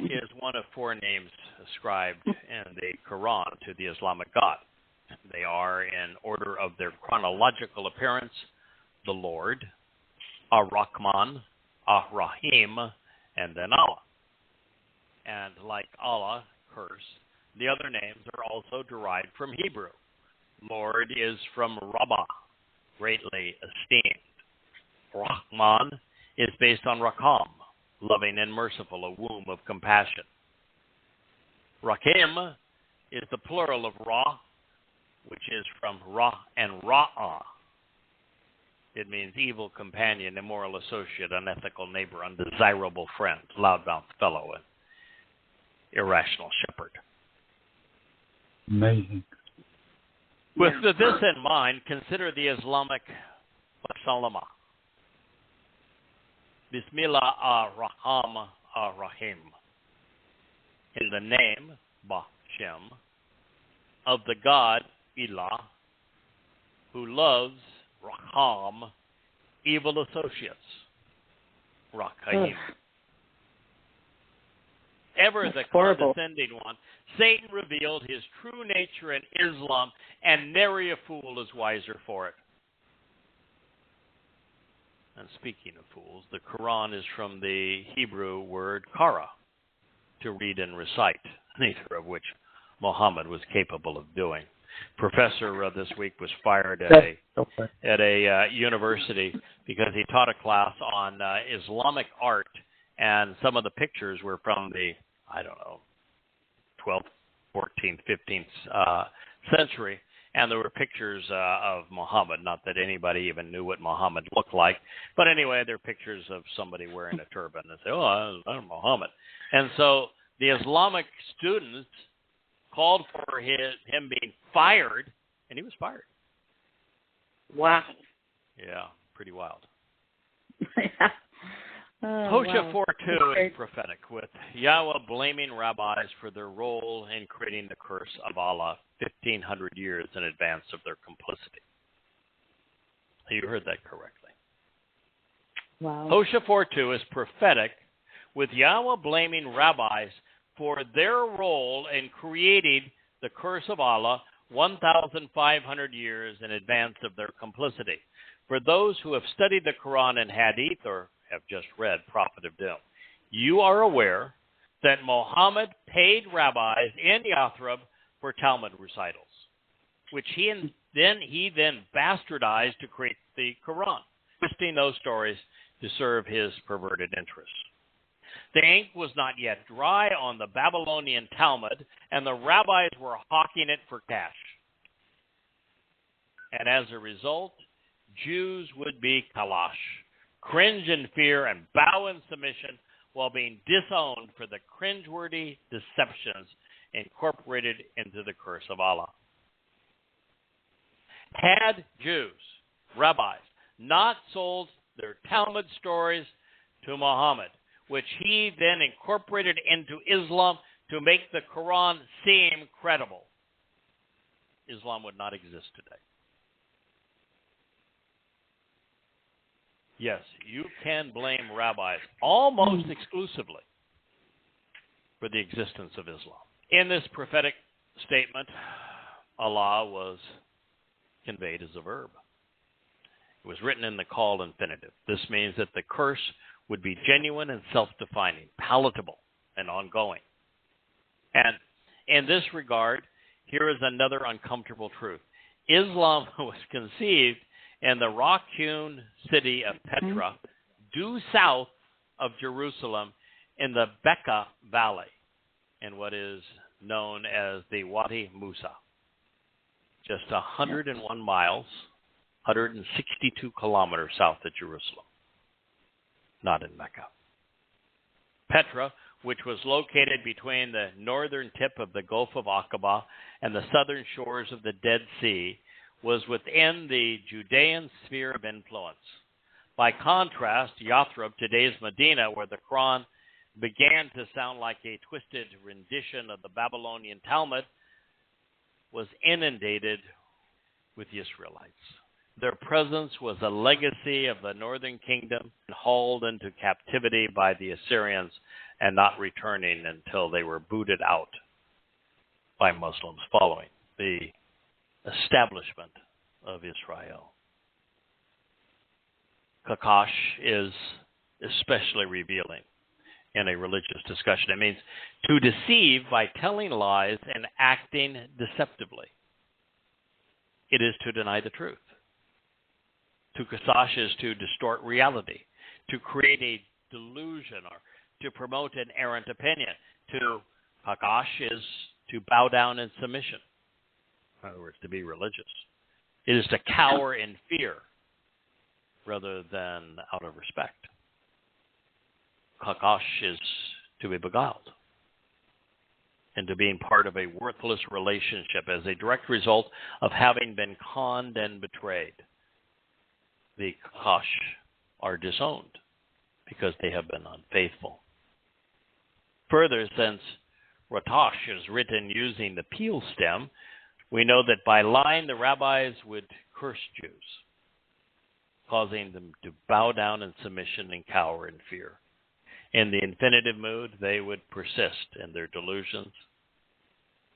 is one of four names ascribed in the Quran to the Islamic God. They are, in order of their chronological appearance, the Lord, Ar-Rahman, Ar-Rahim, and then Allah. And like Allah, curse, the other names are also derived from Hebrew. Lord is from Rabbah, greatly esteemed. Rahman is based on Rakam, loving and merciful, a womb of compassion. Rahim is the plural of Ra, which is from Ra and Ra'ah. It means evil companion, immoral associate, unethical neighbor, undesirable friend, loudmouth fellow, and irrational shepherd. Amazing. With this in mind, consider the Islamic Salama. Bismillah ar-Rahman ar-Rahim. In the name, Ba-Shem, of the God, Ilah, who loves Raham, evil associates, Rakhaim. Ever the condescending one, Satan revealed his true nature in Islam, and nary a fool is wiser for it. And speaking of fools, the Quran is from the Hebrew word kara, to read and recite, neither of which Muhammad was capable of doing. Professor this week was fired at a university because he taught a class on Islamic art, and some of the pictures were from the, 12th, 14th, 15th century, and there were pictures of Muhammad. Not that anybody even knew what Muhammad looked like, but anyway, there are pictures of somebody wearing a turban and say, "Oh, I'm Muhammad." And so the Islamic students called for him being fired, and he was fired. Wow. Yeah, pretty wild. Hosea 4:2 is prophetic, with Yahweh blaming rabbis for their role in creating the curse of Allah 1,500 years in advance of their complicity. You heard that correctly. Wow. Hosea 4:2 is prophetic, with Yahweh blaming rabbis for their role in creating the curse of Allah 1,500 years in advance of their complicity. For those who have studied the Quran and Hadith, or have just read Prophet of Doom, you are aware that Muhammad paid rabbis in Yathrib for Talmud recitals, which he then bastardized to create the Quran, twisting those stories to serve his perverted interests. The ink was not yet dry on the Babylonian Talmud, and the rabbis were hawking it for cash. And as a result, Jews would be kalash, cringe in fear and bow in submission while being disowned for the cringeworthy deceptions incorporated into the curse of Allah. Had Jews, rabbis, not sold their Talmud stories to Muhammad, which he then incorporated into Islam to make the Quran seem credible, Islam would not exist today. Yes, you can blame rabbis almost exclusively for the existence of Islam. In this prophetic statement, Allah was conveyed as a verb. It was written in the call infinitive. This means that the curse would be genuine and self-defining, palatable, and ongoing. And in this regard, here is another uncomfortable truth. Islam was conceived in the rock-hewn city of Petra, due south of Jerusalem in the Bekaa Valley, in what is known as the Wadi Musa. Just 101 miles, 162 kilometers south of Jerusalem, not in Mecca. Petra, which was located between the northern tip of the Gulf of Aqaba and the southern shores of the Dead Sea, was within the Judean sphere of influence. By contrast, Yathrib, today's Medina, where the Quran began to sound like a twisted rendition of the Babylonian Talmud, was inundated with the Israelites. Their presence was a legacy of the northern kingdom, hauled into captivity by the Assyrians and not returning until they were booted out by Muslims following the establishment of Israel. Kakash is especially revealing in a religious discussion. It means to deceive by telling lies and acting deceptively. It is to deny the truth. To kasash is to distort reality, to create a delusion, or to promote an errant opinion. To kakash is to bow down in submission. In other words, to be religious. It is to cower in fear rather than out of respect. Kakash is to be beguiled into being part of a worthless relationship as a direct result of having been conned and betrayed. The Kakash are disowned because they have been unfaithful. Further, since Ratash is written using the peel stem, we know that by lying the rabbis would curse Jews, causing them to bow down in submission and cower in fear. In the infinitive mood, they would persist in their delusions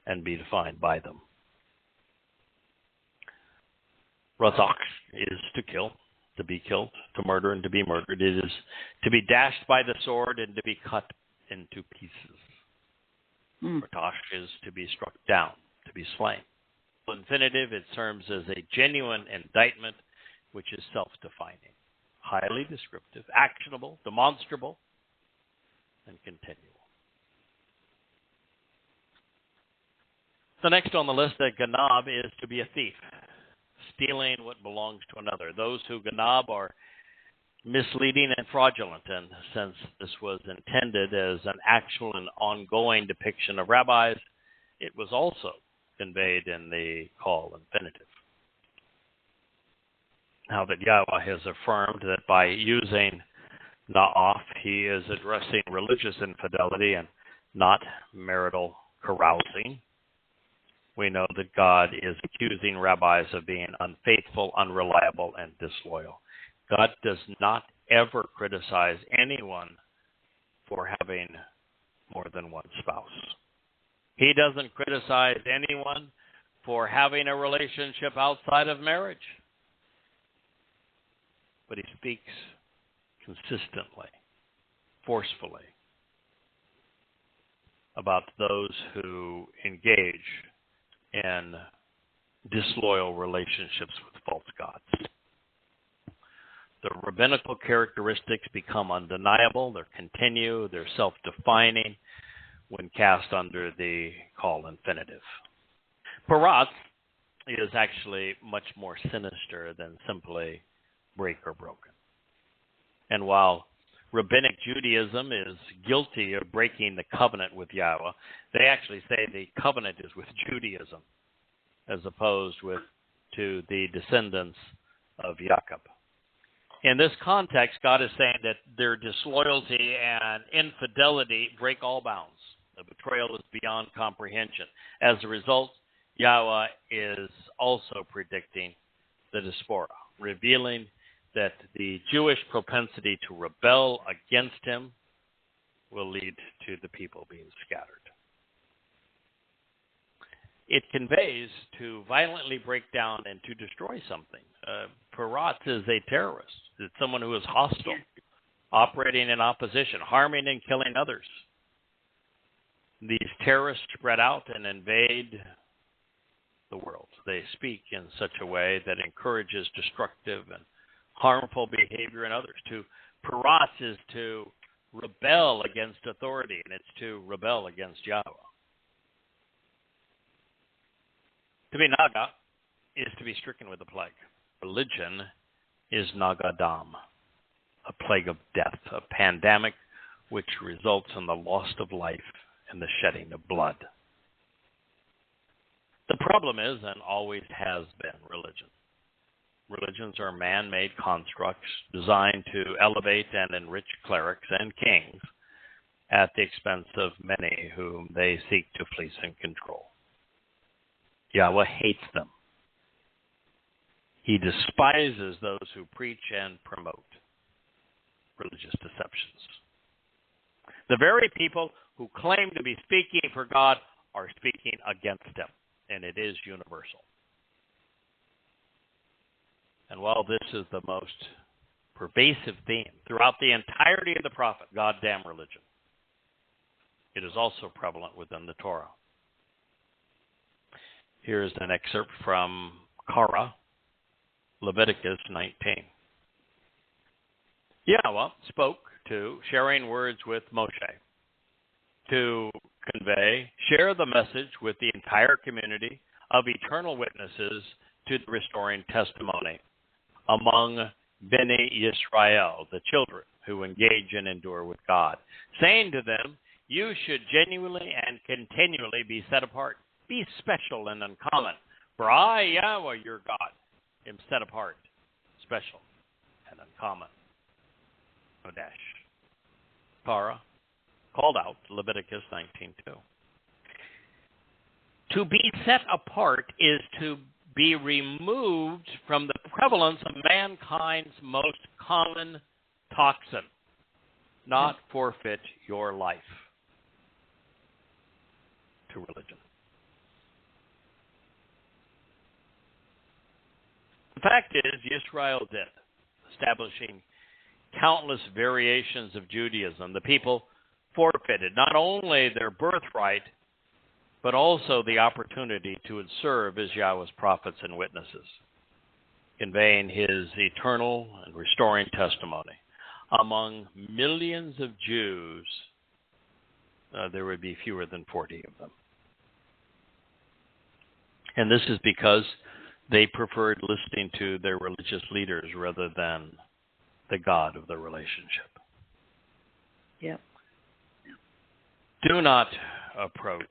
and be defined by them. Razak is to kill, to be killed, to murder and to be murdered. It is to be dashed by the sword and to be cut into pieces. Ratash is to be struck down, to be slain. Infinitive, it serves as a genuine indictment which is self-defining, highly descriptive, actionable, demonstrable, and continual. The next on the list, that ganab, is to be a thief, stealing what belongs to another. Those who ganab are misleading and fraudulent, and since this was intended as an actual and ongoing depiction of rabbis, it was also conveyed in the call infinitive. Now that Yahweh has affirmed that by using na'af, he is addressing religious infidelity and not marital carousing, we know that God is accusing rabbis of being unfaithful, unreliable, and disloyal. God does not ever criticize anyone for having more than one spouse. He doesn't criticize anyone for having a relationship outside of marriage. But he speaks consistently, forcefully, about those who engage in disloyal relationships with false gods. The rabbinical characteristics become undeniable, they continue, they're self-defining when cast under the call infinitive. Parat is actually much more sinister than simply break or broken. And while Rabbinic Judaism is guilty of breaking the covenant with Yahweh, they actually say the covenant is with Judaism as opposed to the descendants of Jacob. In this context, God is saying that their disloyalty and infidelity break all bounds. The betrayal is beyond comprehension. As a result, Yahweh is also predicting the diaspora, revealing that the Jewish propensity to rebel against him will lead to the people being scattered. It conveys to violently break down and to destroy something. Parat is a terrorist. It's someone who is hostile, operating in opposition, harming and killing others. These terrorists spread out and invade the world. They speak in such a way that encourages destructive and harmful behavior in others. To parat is to rebel against authority, and it's to rebel against Yahweh. To be naga is to be stricken with a plague. Religion is nagadam, a plague of death, a pandemic which results in the loss of life and the shedding of blood. The problem is, and always has been, religion. Religions are man-made constructs designed to elevate and enrich clerics and kings at the expense of many whom they seek to fleece and control. Yahweh hates them. He despises those who preach and promote religious deceptions. The very people who claim to be speaking for God are speaking against him, and it is universal. And while this is the most pervasive theme throughout the entirety of the prophet, God damn religion, it is also prevalent within the Torah. Here is an excerpt from Korah, Leviticus 19. Yahweh spoke to, sharing words with Moshe, to share the message with the entire community of eternal witnesses to the restoring testimony among Bnei Yisrael, the children who engage and endure with God, saying to them, you should genuinely and continually be set apart, be special and uncommon, for I, Yahweh, your God, am set apart, special and uncommon. Kodesh. Torah, called out, Leviticus 19:2. To be set apart is to be removed from the prevalence of mankind's most common toxin, not forfeit your life to religion. The fact is, Israel did, establishing countless variations of Judaism. The people forfeited not only their birthright, but also the opportunity to serve as Yahweh's prophets and witnesses, conveying his eternal and restoring testimony. Among millions of Jews, there would be fewer than 40 of them. And this is because they preferred listening to their religious leaders rather than the God of the relationship. Yep. Do not approach,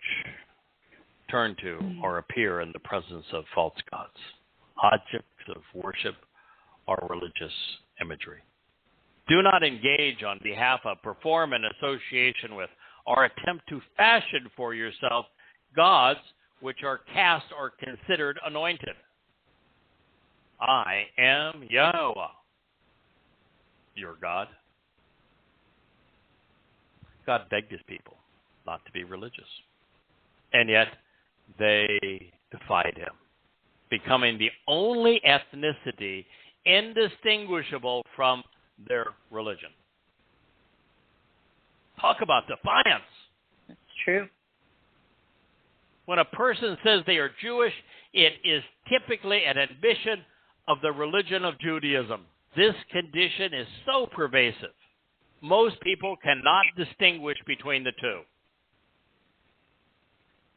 turn to, or appear in the presence of false gods, objects of worship, or religious imagery. Do not engage on behalf of, perform in association with, or attempt to fashion for yourself gods which are cast or considered anointed. I am Yahowah, your God. God begged his people not to be religious. And yet, they defied him, becoming the only ethnicity indistinguishable from their religion. Talk about defiance. That's true. When a person says they are Jewish, it is typically an admission of the religion of Judaism. This condition is so pervasive, most people cannot distinguish between the two.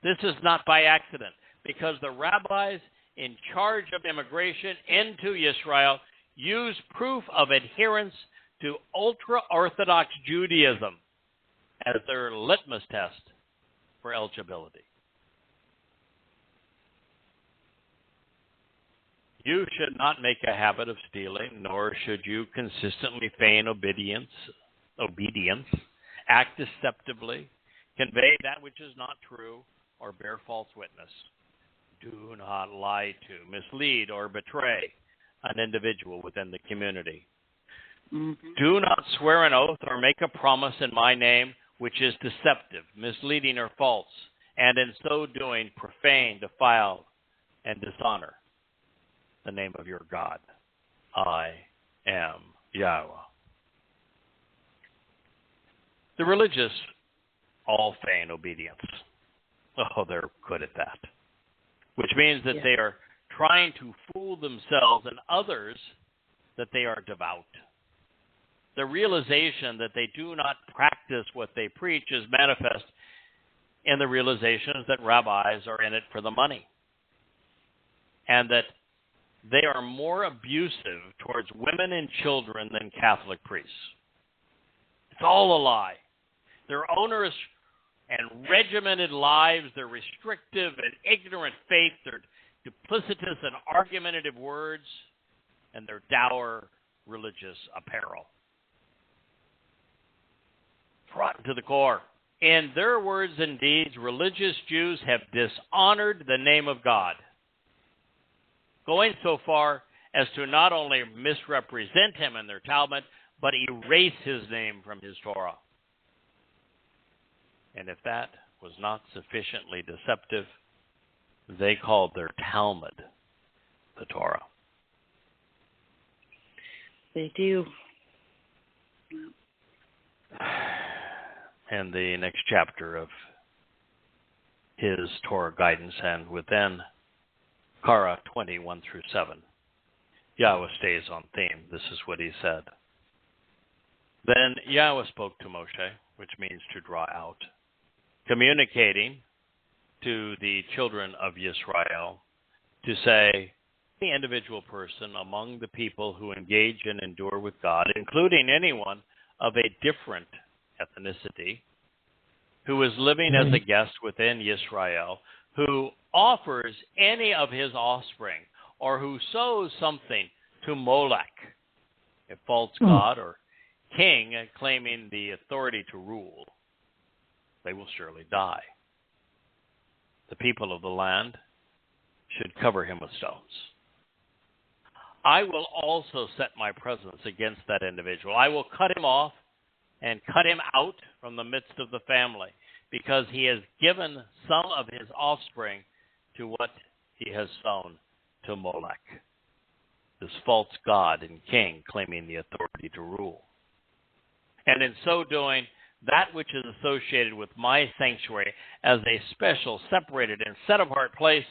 This is not by accident, because the rabbis in charge of immigration into Israel use proof of adherence to ultra-Orthodox Judaism as their litmus test for eligibility. You should not make a habit of stealing, nor should you consistently feign obedience, act deceptively, convey that which is not true, or bear false witness. Do not lie to, mislead, or betray an individual within the community. Mm-hmm. Do not swear an oath or make a promise in my name which is deceptive, misleading, or false, and in so doing profane, defile, and dishonor the name of your God. I am Yahweh. The religious all feign obedience. Oh, they're good at that. Which means that they are trying to fool themselves and others that they are devout. The realization that they do not practice what they preach is manifest in the realization that rabbis are in it for the money, and that they are more abusive towards women and children than Catholic priests. It's all a lie. Their onerous and regimented lives, their restrictive and ignorant faith, their duplicitous and argumentative words, and their dour religious apparel. Rotten to the core. In their words and deeds, religious Jews have dishonored the name of God, going so far as to not only misrepresent him in their Talmud, but erase his name from his Torah. And if that was not sufficiently deceptive, they called their Talmud the Torah. They do. And the next chapter of his Torah guidance, and within Korah 21 through 7, Yahweh stays on theme. This is what he said. Then Yahweh spoke to Moshe, which means to draw out, communicating to the children of Yisrael to say, any individual person among the people who engage and endure with God, including anyone of a different ethnicity, who is living as a guest within Yisrael, who offers any of his offspring, or who sows something to Molech, a false god or king claiming the authority to rule, they will surely die. The people of the land should cover him with stones. I will also set my presence against that individual. I will cut him off and cut him out from the midst of the family, because he has given some of his offspring to what he has sown to Molech, this false god and king claiming the authority to rule. And in so doing, that which is associated with my sanctuary as a special, separated, and set-apart place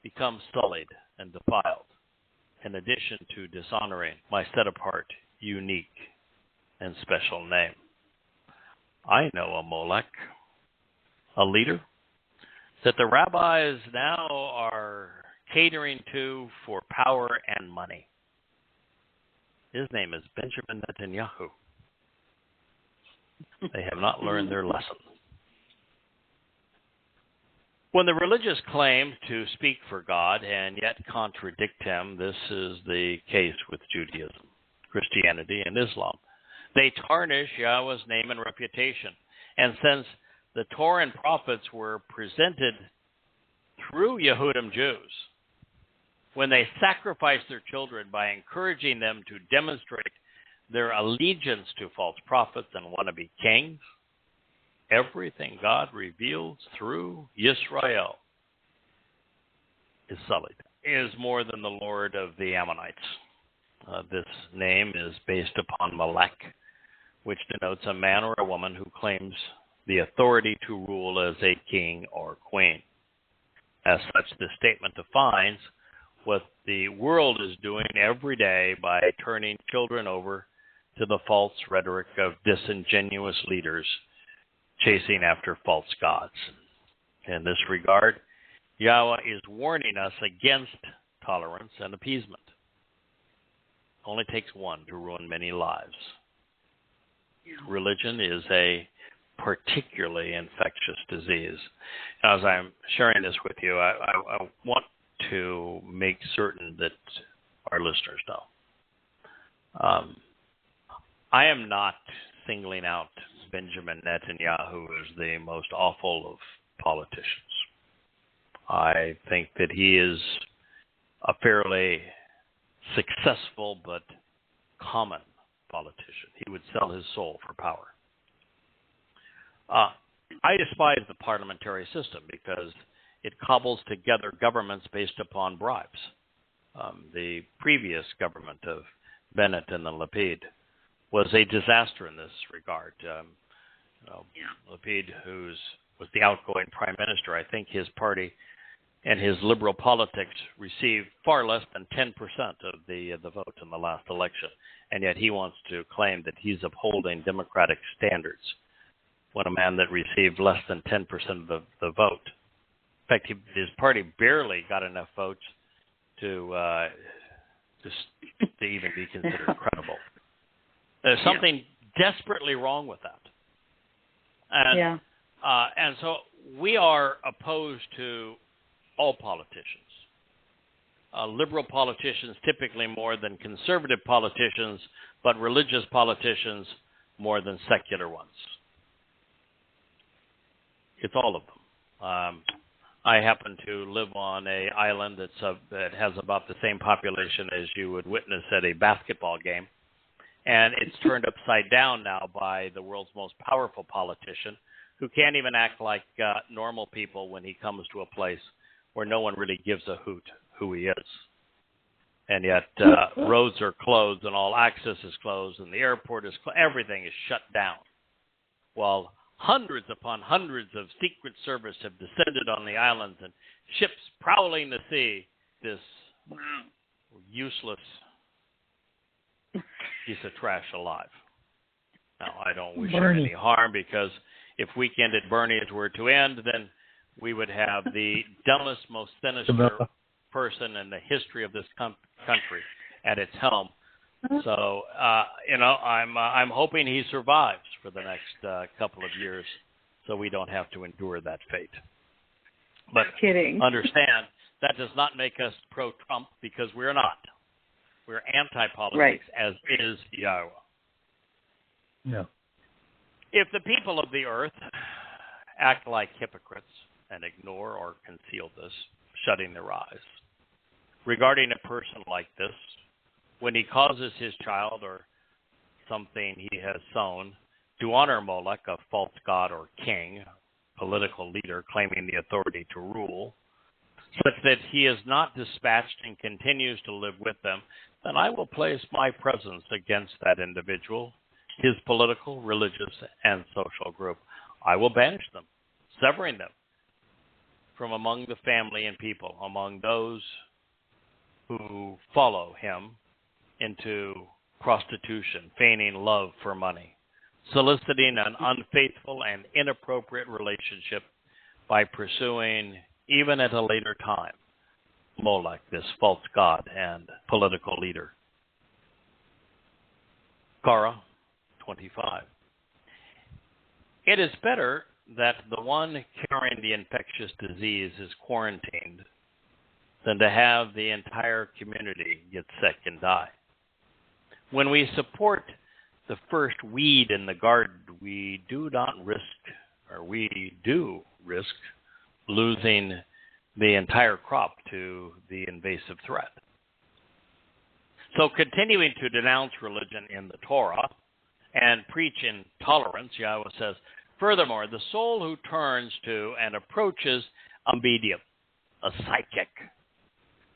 becomes sullied and defiled, in addition to dishonoring my set-apart, unique, and special name. I know a Molech, a leader, that the rabbis now are catering to for power and money. His name is Benjamin Netanyahu. They have not learned their lesson. When the religious claim to speak for God and yet contradict him, this is the case with Judaism, Christianity, and Islam. They tarnish Yahweh's name and reputation. And since the Torah and prophets were presented through Yehudim Jews, when they sacrificed their children by encouraging them to demonstrate their allegiance to false prophets and wannabe kings, everything God reveals through Yisrael is sullied, is more than the Lord of the Ammonites. This name is based upon Melech, which denotes a man or a woman who claims the authority to rule as a king or queen. As such, this statement defines what the world is doing every day by turning children over to the false rhetoric of disingenuous leaders chasing after false gods. In this regard, Yahweh is warning us against tolerance and appeasement. It only takes one to ruin many lives. Religion is a particularly infectious disease. As I'm sharing this with you, I want to make certain that our listeners know. I am not singling out Benjamin Netanyahu as the most awful of politicians. I think that he is a fairly successful but common politician. He would sell his soul for power. I despise the parliamentary system because it cobbles together governments based upon bribes. The previous government of Bennett and the Lapid was a disaster in this regard. Lapid, who was the outgoing prime minister, I think his party and his liberal politics received far less than 10% of the vote in the last election, and yet he wants to claim that he's upholding democratic standards when a man that received less than 10% of the vote. In fact, his party barely got enough votes to even be considered credible. There's something desperately wrong with that. And so we are opposed to all politicians. Liberal politicians typically more than conservative politicians, but religious politicians more than secular ones. It's all of them. I happen to live on an island that has about the same population as you would witness at a basketball game. And it's turned upside down now by the world's most powerful politician, who can't even act like normal people when he comes to a place where no one really gives a hoot who he is. And yet roads are closed and all access is closed and the airport is closed. Everything is shut down. While hundreds upon hundreds of Secret Service have descended on the islands and ships prowling the sea, this useless piece of trash alive. Now, I don't wish him any harm, because if Weekend at Bernie's were to end, then we would have the dumbest, most sinister person in the history of this country at its helm. So, I'm hoping he survives for the next couple of years, so we don't have to endure that fate. But understand, that does not make us pro-Trump, because we're not. We're anti-politics, right, as is Yahowah. Yeah. If the people of the earth act like hypocrites and ignore or conceal this, shutting their eyes regarding a person like this, when he causes his child or something he has sown to honor Molech, a false god or king, political leader claiming the authority to rule, such that he is not dispatched and continues to live with them, then I will place my presence against that individual, his political, religious, and social group. I will banish them, severing them from among the family and people, among those who follow him, into prostitution, feigning love for money, soliciting an unfaithful and inappropriate relationship by pursuing, even at a later time, Molech, this false god and political leader. Torah 25. It is better that the one carrying the infectious disease is quarantined than to have the entire community get sick and die. When we support the first weed in the garden, we do risk losing the entire crop to the invasive threat. So continuing to denounce religion in the Torah and preach intolerance, Yahowah says, furthermore, the soul who turns to and approaches a medium, a psychic,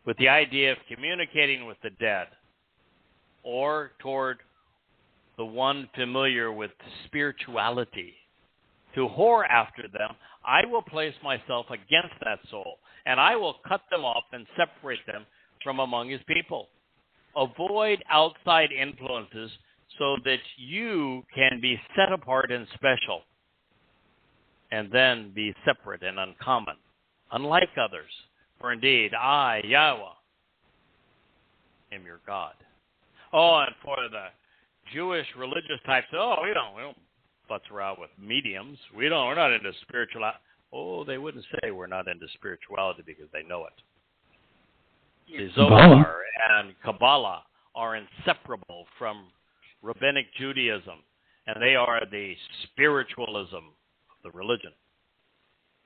with the idea of communicating with the dead, or toward the one familiar with spirituality, to whore after them, I will place myself against that soul, and I will cut them off and separate them from among his people. Avoid outside influences so that you can be set apart and special, and then be separate and uncommon, unlike others. For indeed, I, Yahowah, am your God. Oh, and for the Jewish religious types, we don't butts around with mediums. We're not into spirituality. Oh, they wouldn't say we're not into spirituality because they know it. The Zohar and Kabbalah are inseparable from Rabbinic Judaism, and they are the spiritualism of the religion.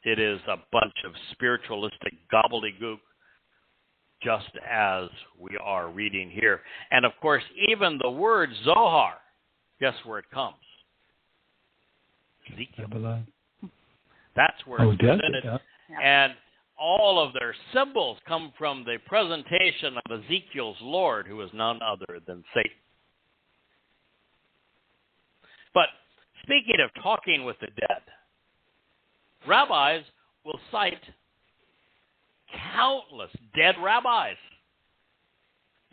It is a bunch of spiritualistic gobbledygook, just as we are reading here. And of course, even the word Zohar, guess where it comes? Ezekiel. That's where it's presented. Yeah. And all of their symbols come from the presentation of Ezekiel's Lord, who is none other than Satan. But speaking of talking with the dead, rabbis will cite countless dead rabbis.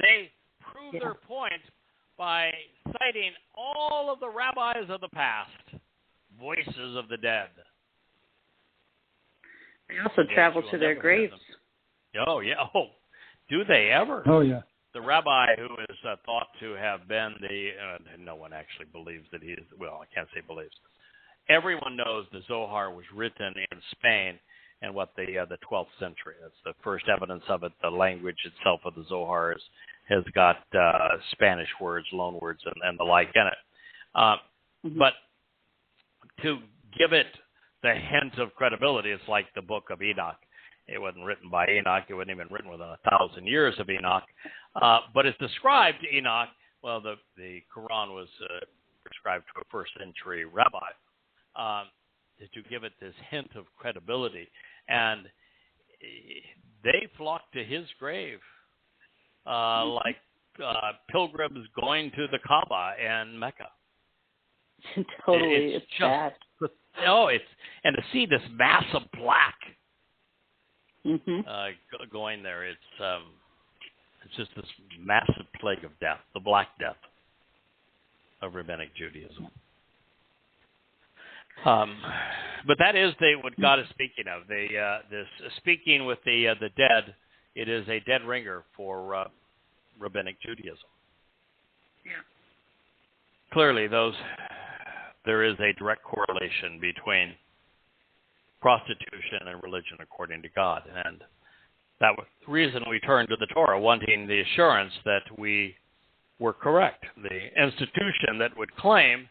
They prove their point by citing all of the rabbis of the past, voices of the dead. They also travel to their graves. Oh, yeah. Oh, do they ever? Oh, yeah. The rabbi who is thought to have been no one actually believes that he is, well, I can't say believes. Everyone knows the Zohar was written in Spain in the 12th century. That's the first evidence of it. The language itself of the Zohar has got Spanish words, loan words, and the like in it. But to give it the hint of credibility, it's like the book of Enoch. It wasn't written by Enoch. It wasn't even written within 1,000 years of Enoch. But it's described to Enoch. Well, the Quran was prescribed to a first-century rabbi to give it this hint of credibility. And they flocked to his grave like pilgrims going to the Kaaba and Mecca. Totally, it's just bad. And to see this mass of black going there, it's just this massive plague of death, the Black Death of Rabbinic Judaism. But that is what God is speaking of. This speaking with the dead. It is a dead ringer for Rabbinic Judaism. Yeah. Clearly, there is a direct correlation between prostitution and religion according to God. And that was the reason we turned to the Torah, wanting the assurance that we were correct. The institution that would claim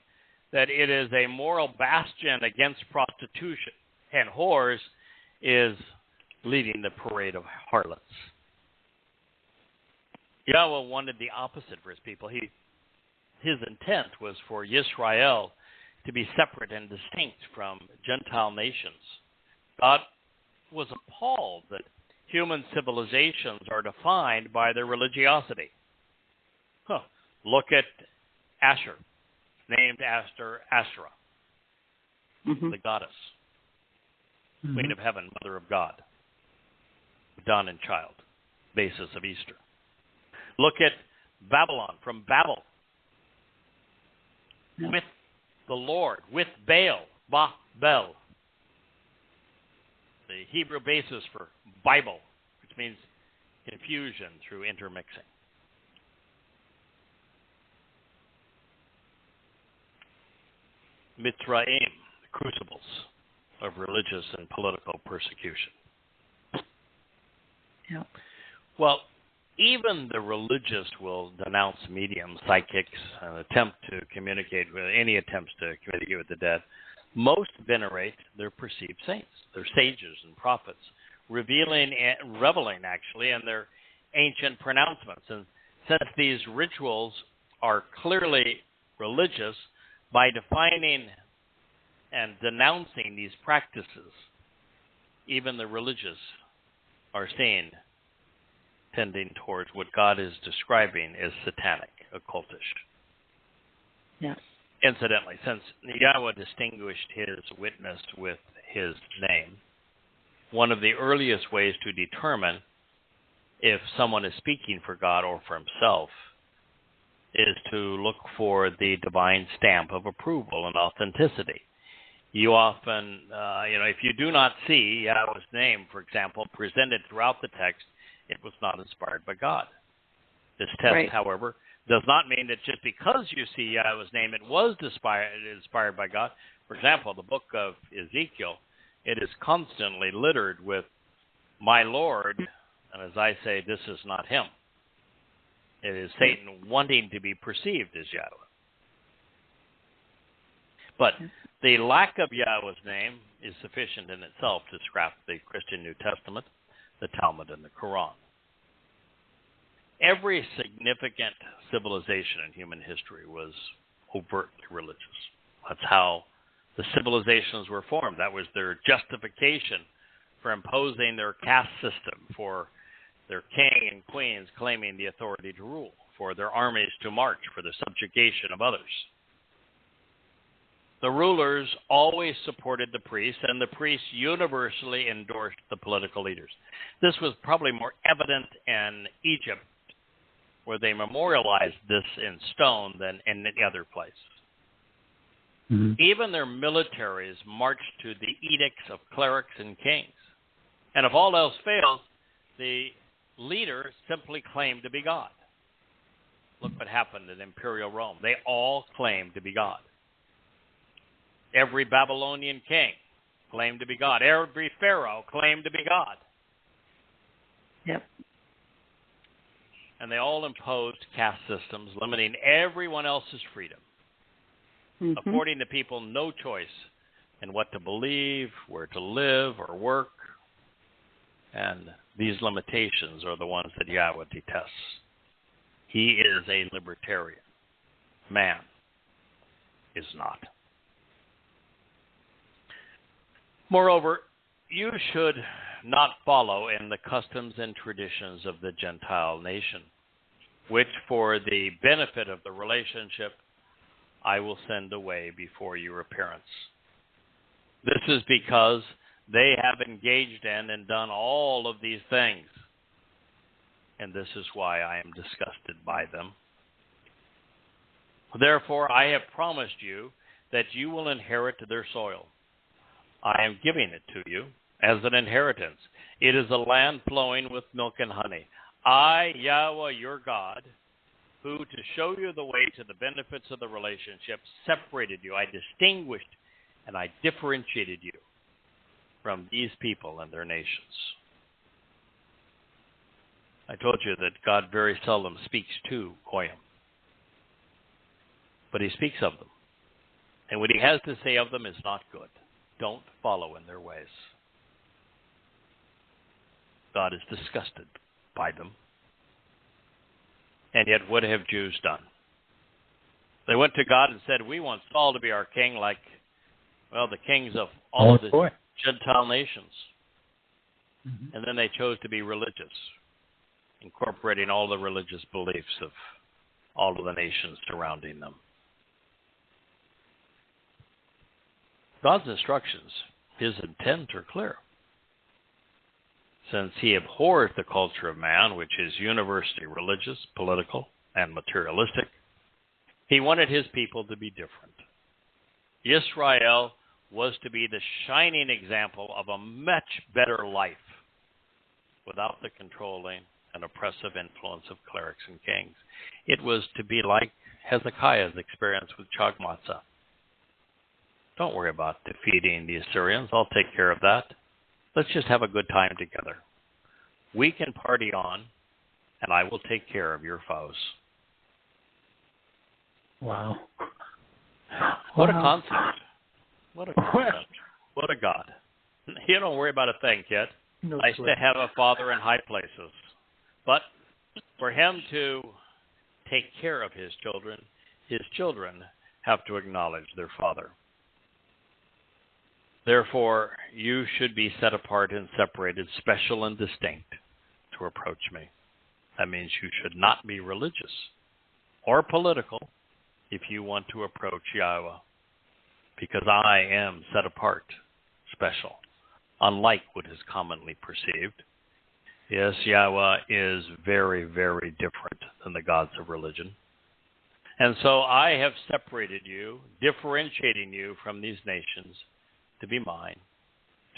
that it is a moral bastion against prostitution and whores is leading the parade of harlots. Yahweh wanted the opposite for his people. His intent was for Yisrael to be separate and distinct from Gentile nations. God was appalled that human civilizations are defined by their religiosity. Look at Asher, named after Asherah, the goddess, Queen of Heaven, Mother of God, Dawn and Child, basis of Easter. Look at Babylon, from Babel, with the Lord, with Baal, Ba-Bel, the Hebrew basis for Bible, which means confusion through intermixing. Mitzrayim, the crucibles of religious and political persecution. Yeah. Well, even the religious will denounce mediums, psychics, and attempt to communicate with any attempts to communicate with the dead. Most venerate their perceived saints, their sages and prophets, reveling actually in their ancient pronouncements. And since these rituals are clearly religious, by defining and denouncing these practices, even the religious are seen tending towards what God is describing as satanic, occultish. Yeah. Incidentally, since Yahweh distinguished his witness with his name, one of the earliest ways to determine if someone is speaking for God or for himself is to look for the divine stamp of approval and authenticity. You often, if you do not see Yahweh's name, for example, presented throughout the text, it was not inspired by God. This test, however, does not mean that just because you see Yahweh's name, it was inspired by God. For example, the book of Ezekiel, it is constantly littered with "my Lord," and as I say, this is not him. It is Satan wanting to be perceived as Yahweh. But the lack of Yahweh's name is sufficient in itself to scrap the Christian New Testament, the Talmud, and the Quran. Every significant civilization in human history was overtly religious. That's how the civilizations were formed. That was their justification for imposing their caste system, for their king and queens claiming the authority to rule, for their armies to march, for the subjugation of others. The rulers always supported the priests, and the priests universally endorsed the political leaders. This was probably more evident in Egypt, where they memorialized this in stone than in any other place. Even their militaries marched to the edicts of clerics and kings. And if all else fails, the leader simply claimed to be God. Look what happened in Imperial Rome. They all claimed to be God. Every Babylonian king claimed to be God. Every pharaoh claimed to be God. Yep. And they all imposed caste systems, limiting everyone else's freedom, affording the people no choice in what to believe, where to live or work. And these limitations are the ones that Yahweh detests. He is a libertarian. Man is not. Moreover, you should not follow in the customs and traditions of the Gentile nation, which for the benefit of the relationship I will send away before your appearance. This is because they have engaged in and done all of these things, and this is why I am disgusted by them. Therefore, I have promised you that you will inherit their soil. I am giving it to you as an inheritance. It is a land flowing with milk and honey. I, Yahweh, your God, who, to show you the way to the benefits of the relationship, separated you. I distinguished and I differentiated you from these people and their nations. I told you that God very seldom speaks to Goyim, but he speaks of them. And what he has to say of them is not good. Don't follow in their ways. God is disgusted by them. And yet, what have Jews done? They went to God and said, we want Saul to be our king like, well, the kings of all of the Gentile nations. Mm-hmm. And then they chose to be religious, incorporating all the religious beliefs of all of the nations surrounding them. God's instructions, his intent are clear. Since he abhors the culture of man, which is universally religious, political, and materialistic, he wanted his people to be different. Israel was to be the shining example of a much better life without the controlling and oppressive influence of clerics and kings. It was to be like Hezekiah's experience with Chagmatzah. Don't worry about defeating the Assyrians. I'll take care of that. Let's just have a good time together. We can party on, and I will take care of your foes. Wow. What a concept. What a concept. What a God. You don't worry about a thing, kid. No nice to have a father in high places. But for him to take care of his children have to acknowledge their father. Therefore, you should be set apart and separated, special and distinct, to approach me. That means you should not be religious or political if you want to approach Yahweh, because I am set apart, special, unlike what is commonly perceived. Yes, Yahweh is very, very different than the gods of religion. And so I have separated you, differentiating you from these nations, to be mine,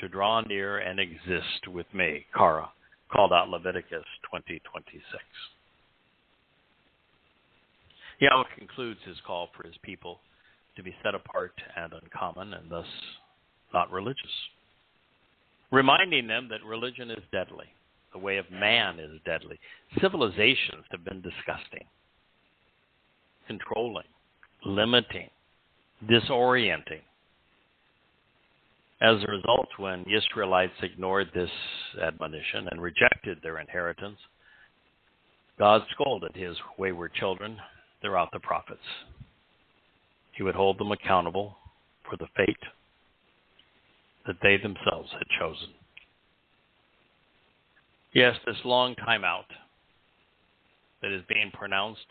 to draw near and exist with me. Kara, called out Leviticus 20:26. Yahweh concludes his call for his people to be set apart and uncommon, and thus not religious, reminding them that religion is deadly. The way of man is deadly. Civilizations have been disgusting, controlling, limiting, disorienting. As a result, when the Israelites ignored this admonition and rejected their inheritance, God scolded his wayward children throughout the prophets. He would hold them accountable for the fate that they themselves had chosen. Yes, this long time out that is being pronounced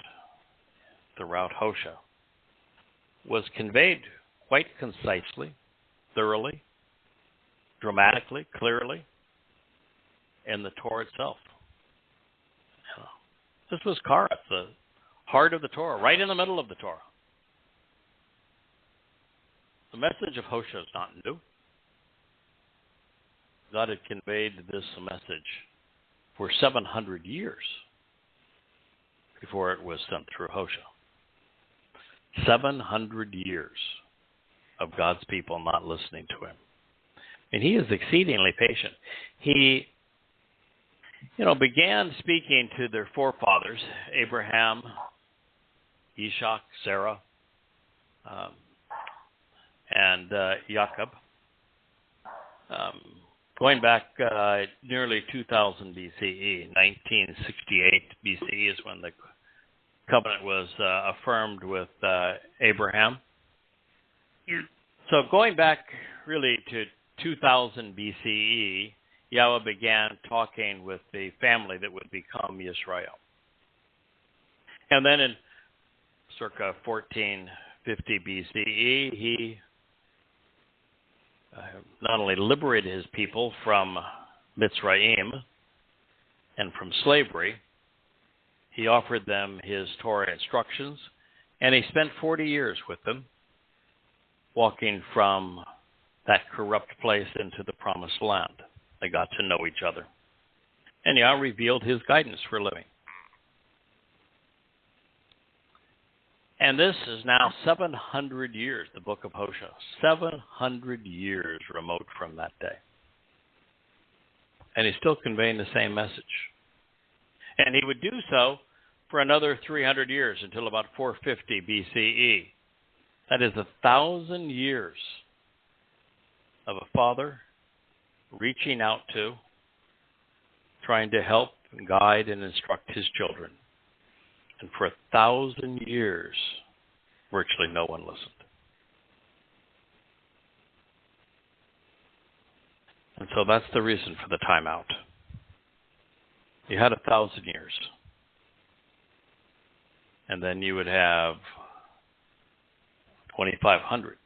throughout Hosea was conveyed quite concisely, thoroughly, dramatically, clearly, in the Torah itself. This was Kara, the heart of the Torah, right in the middle of the Torah. The message of Hosea is not new. God had conveyed this message for 700 years before it was sent through Hosea. 700 years of God's people not listening to him. And he is exceedingly patient. He, began speaking to their forefathers, Abraham, Ishak, Sarah, and Jacob, Going back nearly 2000 BCE, 1968 BCE is when the covenant was affirmed with Abraham. Yeah. So going back really to 2000 BCE, Yahweh began talking with the family that would become Yisrael. And then in circa 1450 BCE, he not only liberated his people from Mitzrayim and from slavery, he offered them his Torah instructions, and he spent 40 years with them, walking from that corrupt place into the promised land. They got to know each other. And Yah revealed his guidance for living. And this is now 700 years, the book of Hosea, 700 years remote from that day. And he's still conveying the same message. And he would do so for another 300 years until about 450 BCE. That is 1,000 years of a father reaching out to, trying to help and guide and instruct his children. And for 1,000 years, virtually no one listened. And so that's the reason for the timeout. You had 1,000 years. And then you would have 2,500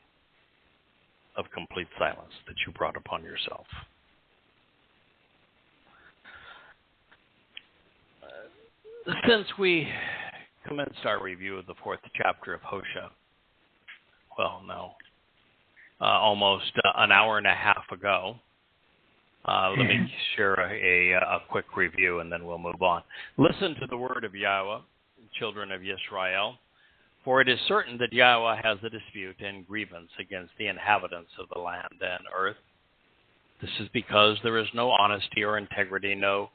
of complete silence that you brought upon yourself. Since we commenced our review of the 4th chapter of Hosea, almost an hour and a half ago, let me share a quick review and then we'll move on. Listen to the word of Yahweh, children of Yisrael, for it is certain that Yahweh has a dispute and grievance against the inhabitants of the land and earth. This is because there is no honesty or integrity, no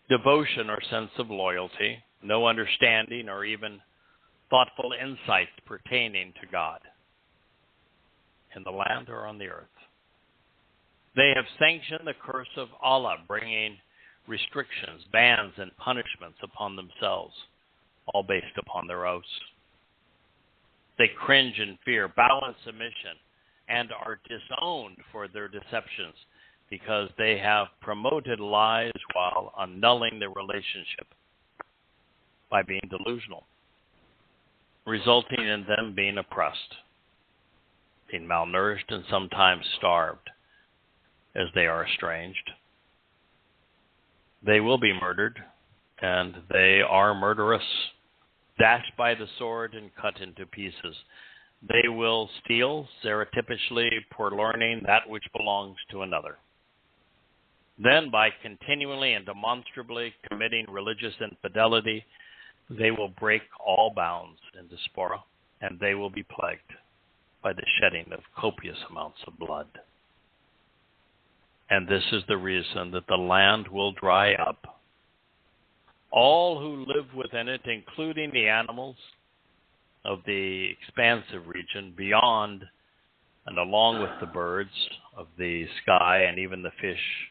devotion or sense of loyalty, no understanding or even thoughtful insight pertaining to God in the land or on the earth. They have sanctioned the curse of Allah, bringing restrictions, bans, and punishments upon themselves, all based upon their oaths. They cringe in fear, bow in submission, and are disowned for their deceptions because they have promoted lies while annulling the relationship by being delusional, resulting in them being oppressed, being malnourished, and sometimes starved as they are estranged. They will be murdered, and they are murderous, dashed by the sword and cut into pieces. They will steal, surreptitiously purloining that which belongs to another. Then, by continually and demonstrably committing religious infidelity, they will break all bounds in diaspora, and they will be plagued by the shedding of copious amounts of blood. And this is the reason that the land will dry up. All who live within it, including the animals of the expansive region beyond and along with the birds of the sky and even the fish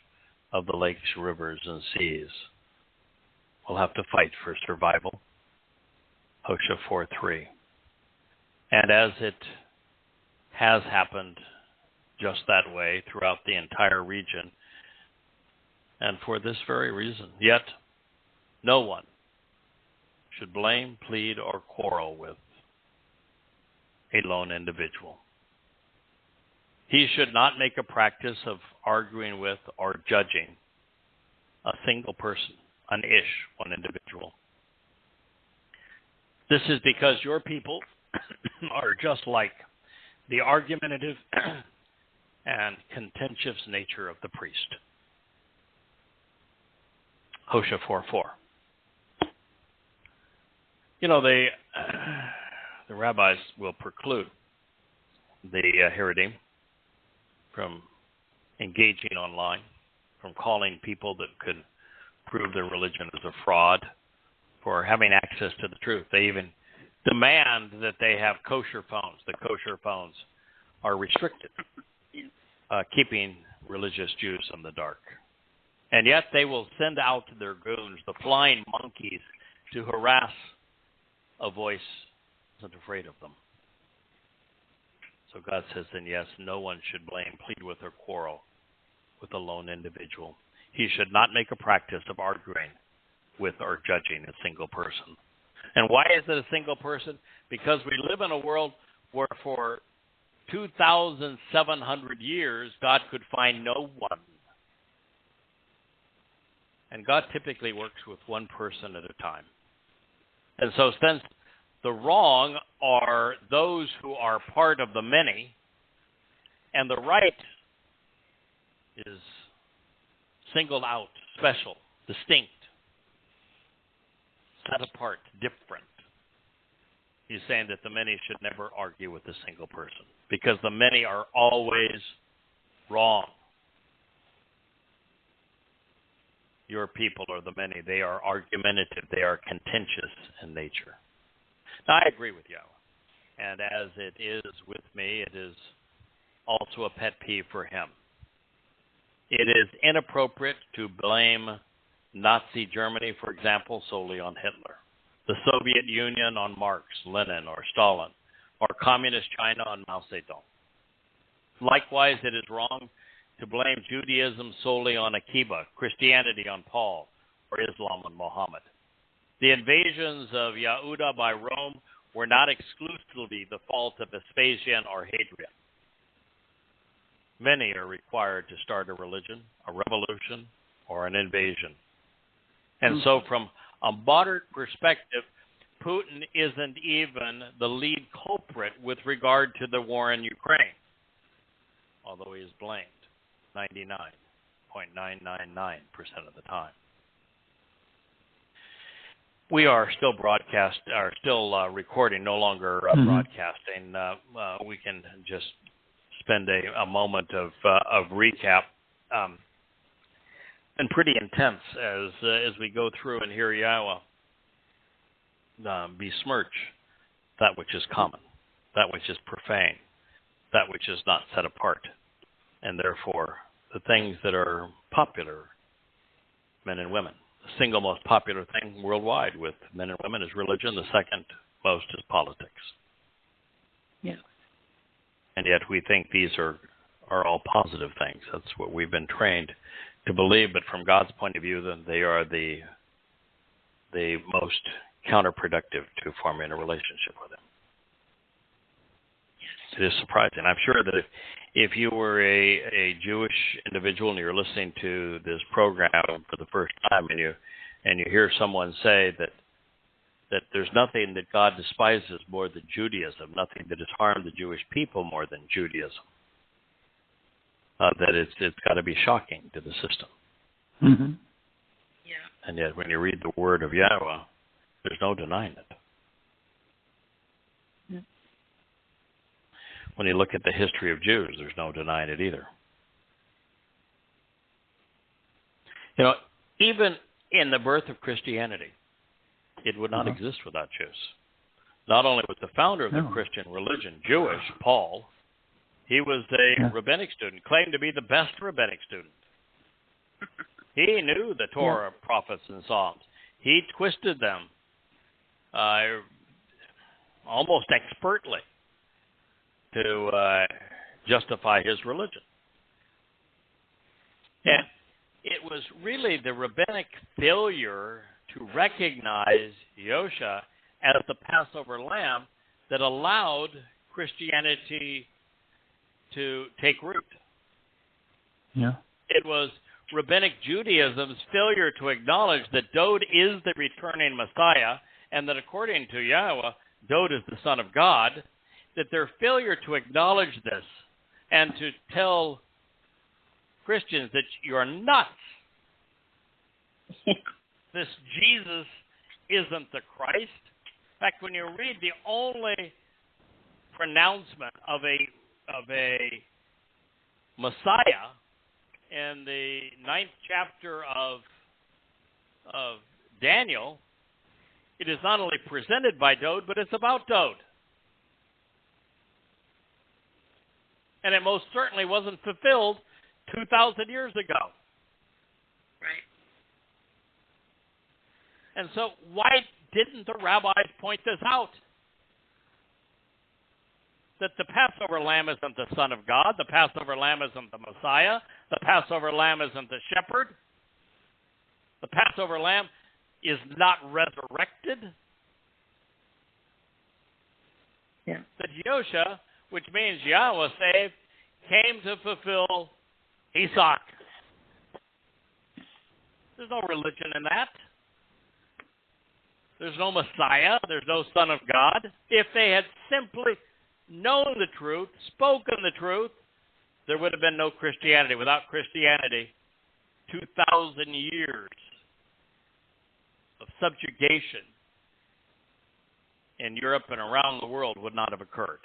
of the lakes, rivers, and seas, will have to fight for survival. Hosea 4:3. And as it has happened just that way throughout the entire region, and for this very reason, yet no one should blame, plead, or quarrel with a lone individual. He should not make a practice of arguing with or judging a single person, an ish, one individual. This is because your people are just like the argumentative and contentious nature of the priest. Hosea 4:4. You know, the rabbis will preclude the Haredim from engaging online, from calling people that could prove their religion as a fraud, for having access to the truth. They even demand that they have kosher phones. The kosher phones are restricted, keeping religious Jews in the dark. And yet they will send out their goons, the flying monkeys, to harass a voice that isn't afraid of them. So God says, then yes, no one should blame, plead with, or quarrel with a lone individual. He should not make a practice of arguing with or judging a single person. And why is it a single person? Because we live in a world where for 2,700 years, God could find no one. And God typically works with one person at a time. And so since the wrong are those who are part of the many, and the right is singled out, special, distinct, set apart, different. He's saying that the many should never argue with a single person, because the many are always wrong. Your people are the many. They are argumentative. They are contentious in nature. Now, I agree with Yahowah. And as it is with me, it is also a pet peeve for him. It is inappropriate to blame Nazi Germany, for example, solely on Hitler, the Soviet Union on Marx, Lenin, or Stalin, or Communist China on Mao Zedong. Likewise, it is wrong to blame Judaism solely on Akiba, Christianity on Paul, or Islam on Muhammad. The invasions of Yehuda by Rome were not exclusively the fault of Vespasian or Hadrian. Many are required to start a religion, a revolution, or an invasion. And so from a modern perspective, Putin isn't even the lead culprit with regard to the war in Ukraine, although he is blamed 99.999% of the time. We are still recording, no longer broadcasting. We can just spend a moment of recap. And pretty intense as we go through and hear Yahowah besmirch that which is common, that which is profane, that which is not set apart, and therefore the things that are popular, men and women. The single most popular thing worldwide with men and women is religion. The second most is politics. Yeah. And yet we think these are all positive things. That's what we've been trained to believe, but from God's point of view, then they are the most counterproductive to forming a relationship with Him. It is surprising. I'm sure that if you were a Jewish individual and you're listening to this program for the first time, and you hear someone say that there's nothing that God despises more than Judaism, nothing that has harmed the Jewish people more than Judaism, that it's got to be shocking to the system. Mm-hmm. Yeah. And yet when you read the word of Yahowah, there's no denying it. Yeah. When you look at the history of Jews, there's no denying it either. You know, even in the birth of Christianity, it would not exist without Jews. Not only was the founder of the Christian religion Jewish, Paul, he was a rabbinic student, claimed to be the best rabbinic student. He knew the Torah, prophets, and Psalms. He twisted them almost expertly to justify his religion. And it was really the rabbinic failure to recognize Yosha as the Passover lamb that allowed Christianity to take root. Yeah. It was rabbinic Judaism's failure to acknowledge that Dowd is the returning Messiah, and that according to Yahowah, Dowd is the Son of God, that their failure to acknowledge this and to tell Christians that you're nuts. This Jesus isn't the Christ. In fact, when you read the only pronouncement of a Messiah in the 9th chapter of Daniel, it is not only presented by Dowd, but it's about Dowd. And it most certainly wasn't fulfilled 2,000 years ago. Right. And so why didn't the rabbis point this out? That the Passover lamb isn't the Son of God, the Passover lamb isn't the Messiah, the Passover lamb isn't the shepherd, the Passover lamb is not resurrected. Yeah. That Yosha, which means Yahweh saved, came to fulfill Isaac. There's no religion in that. There's no Messiah. There's no Son of God. If they had simply known the truth, spoken the truth, there would have been no Christianity. Without Christianity, 2,000 years of subjugation in Europe and around the world would not have occurred.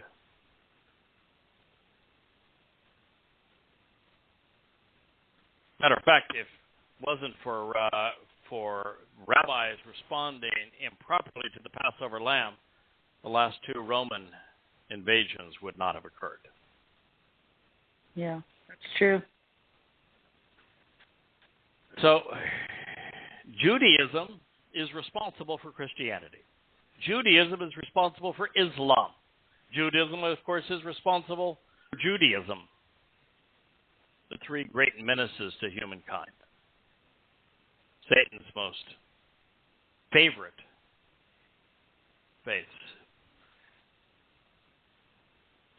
Matter of fact, if it wasn't for rabbis responding improperly to the Passover lamb, the last two Roman invasions would not have occurred. Yeah, that's true. So, Judaism is responsible for Christianity. Judaism is responsible for Islam. Judaism, of course, is responsible for Judaism, the three great menaces to humankind. Satan's most favorite faiths.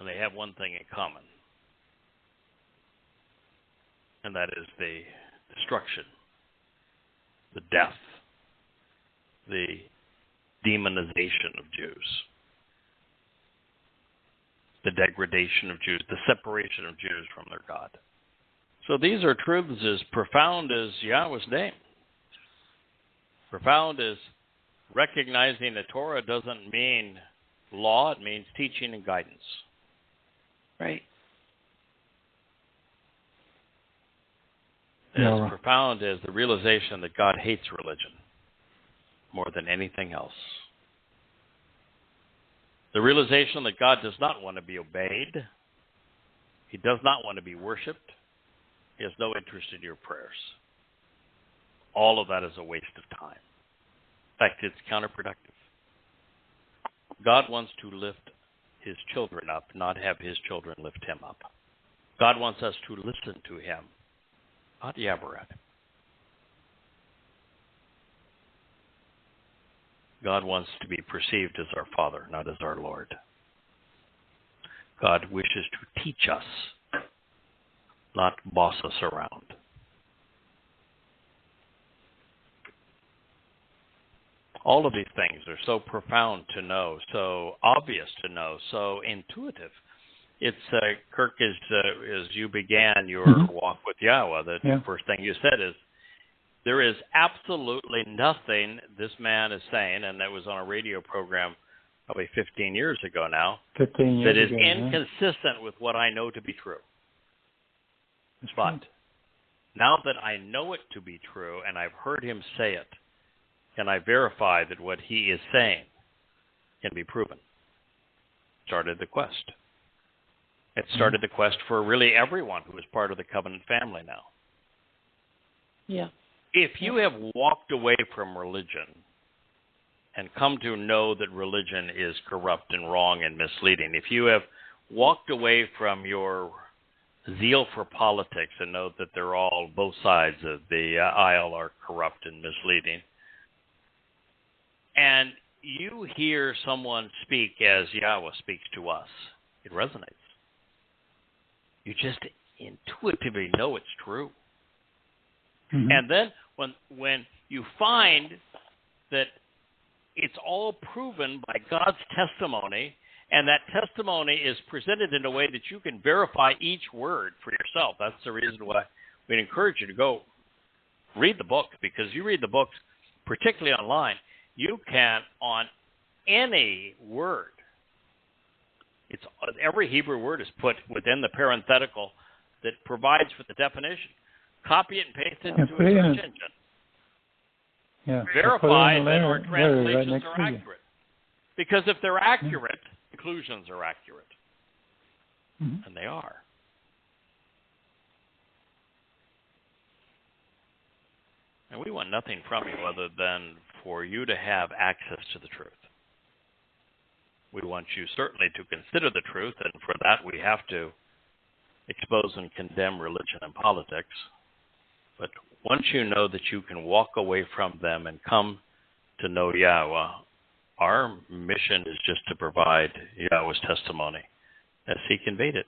And they have one thing in common, and that is the destruction, the death, the demonization of Jews, the degradation of Jews, the separation of Jews from their God. So these are truths as profound as Yahweh's name. Profound as recognizing the Torah doesn't mean law, it means teaching and guidance. Right. As profound as the realization that God hates religion more than anything else. The realization that God does not want to be obeyed. He does not want to be worshipped. He has no interest in your prayers. All of that is a waste of time. In fact, it's counterproductive. God wants to lift his children up, not have his children lift him up. God wants us to listen to him, not yabber at him. God wants to be perceived as our Father, not as our Lord. God wishes to teach us, not boss us around. All of these things are so profound to know, so obvious to know, so intuitive. It's Kirk, as you began your walk with Yahweh, the first thing you said is, there is absolutely nothing this man is saying, and that was on a radio program probably 15 years ago now, that is inconsistent with what I know to be true. But now that I know it to be true, and I've heard him say it, can I verify that what he is saying can be proven? Started the quest. It started the quest for really everyone who is part of the covenant family now. Yeah. If you have walked away from religion and come to know that religion is corrupt and wrong and misleading, if you have walked away from your zeal for politics and know that they're all, both sides of the aisle are corrupt and misleading, and you hear someone speak as Yahweh speaks to us, it resonates. You just intuitively know it's true. Mm-hmm. And then when you find that it's all proven by God's testimony, and that testimony is presented in a way that you can verify each word for yourself. That's the reason why we'd encourage you to go read the book, because you read the books, particularly online, you can, on any word, every Hebrew word is put within the parenthetical that provides for the definition. Copy it and paste it into a search engine. Yeah. Verify that our translations are accurate. Because if they're accurate, conclusions are accurate. Mm-hmm. And they are. And we want nothing from you other than for you to have access to the truth. We want you certainly to consider the truth, and for that we have to expose and condemn religion and politics. But once you know that you can walk away from them and come to know Yahweh, our mission is just to provide Yahweh's testimony as He conveyed it.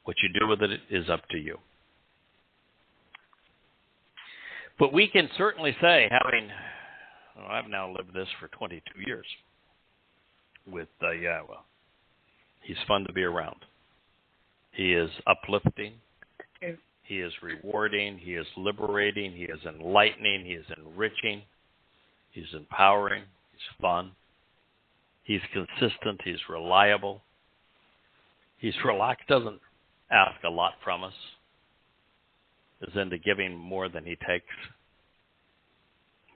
What you do with it is up to you. But we can certainly say, I've now lived this for 22 years with Yahweh. He's fun to be around. He is uplifting. He is rewarding. He is liberating. He is enlightening. He is enriching. He's empowering. He's fun. He's consistent. He's reliable. He's relaxed. Doesn't ask a lot from us. Is into giving more than He takes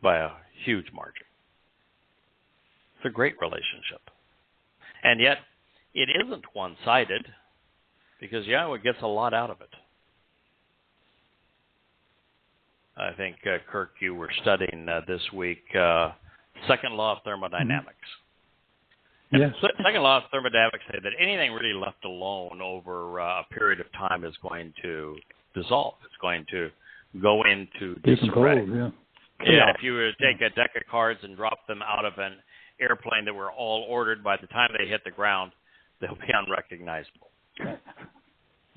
by a huge margin. It's a great relationship. And yet, it isn't one-sided because Yahweh gets a lot out of it. I think, Kirk, you were studying this week second law of thermodynamics. Yes. Second law of thermodynamics say that anything really left alone over a period of time is going to dissolve. It's going to go into disarray. Yeah, if you were to take a deck of cards and drop them out of an airplane that were all ordered, by the time they hit the ground, they'll be unrecognizable. Yes.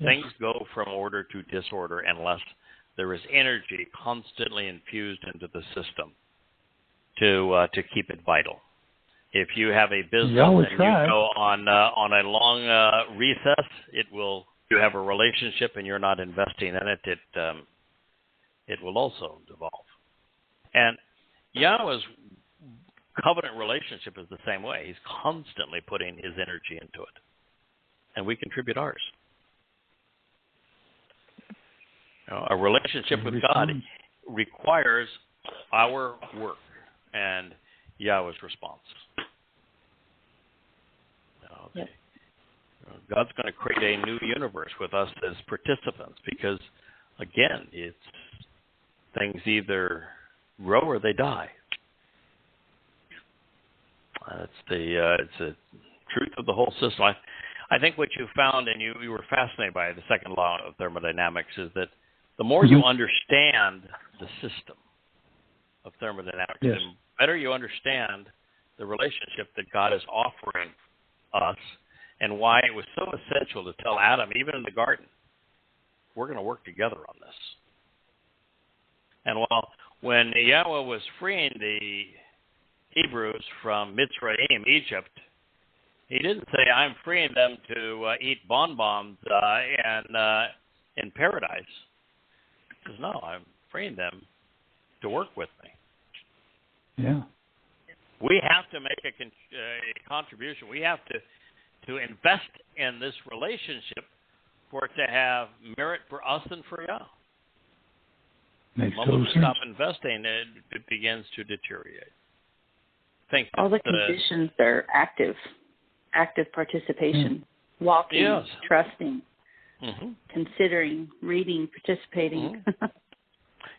Things go from order to disorder unless there is energy constantly infused into the system to keep it vital. If you have a business and you go on a long recess, you have a relationship and you're not investing in it, it will also devolve. And Yahweh's covenant relationship is the same way. He's constantly putting His energy into it. And we contribute ours. A relationship with God requires our work and Yahweh's response. Yes. God's going to create a new universe with us as participants because, again, it's things either grow or they die. It's the truth of the whole system. I think what you found, and you were fascinated by the second law of thermodynamics, is that the more you understand the system of thermodynamics, the better you understand the relationship that God is offering us and why it was so essential to tell Adam, even in the garden, we're going to work together on this. And when Yahweh was freeing the Hebrews from Mitzrayim, Egypt, He didn't say, I'm freeing them to eat bonbons in paradise. He says, no, I'm freeing them to work with me. Yeah. We have to make a contribution. We have to invest in this relationship for it to have merit for us and for Yah. Makes the moment we stop investing, it begins to deteriorate. All the conditions are active participation, walking, trusting, considering, reading, participating.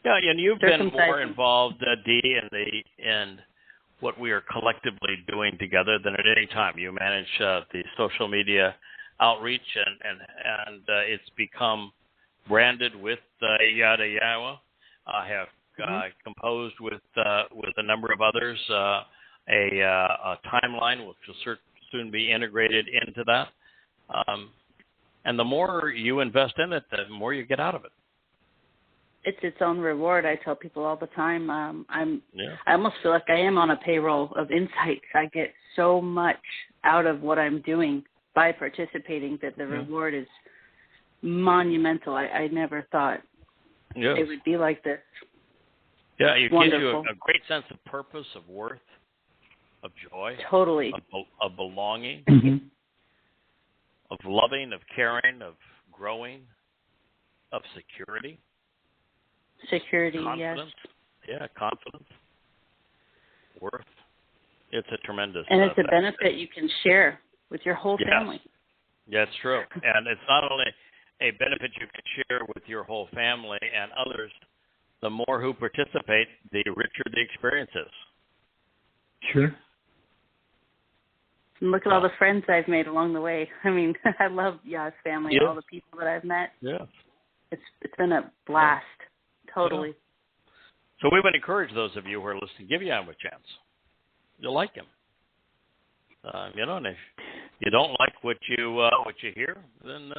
Yeah, and you've been more involved, Dee, in what we are collectively doing together than at any time. You manage the social media outreach, and it's become branded with Yada Yahowah. I have composed with a number of others a timeline, which will soon be integrated into that. And the more you invest in it, the more you get out of it. It's its own reward. I tell people all the time. I almost feel like I am on a payroll of insights. I get so much out of what I'm doing by participating that the reward is monumental. I never thought it would be like this. Yeah, it gives you a great sense of purpose, of worth, of joy, totally, of belonging, of loving, of caring, of growing, of security. Confidence. Yes. Yeah, confidence, worth. It's a tremendous. And it's a benefit you can share with your whole family. Yeah, it's true. And it's not only a benefit you can share with your whole family and others, the more who participate, the richer the experience is. Sure. And look at all the friends I've made along the way. I mean, I love Yah's family, all the people that I've met. Yeah. It's been a blast, totally. Yeah. So we would encourage those of you who are listening, give Yahweh a chance. You'll like him. And if you don't like what you hear, then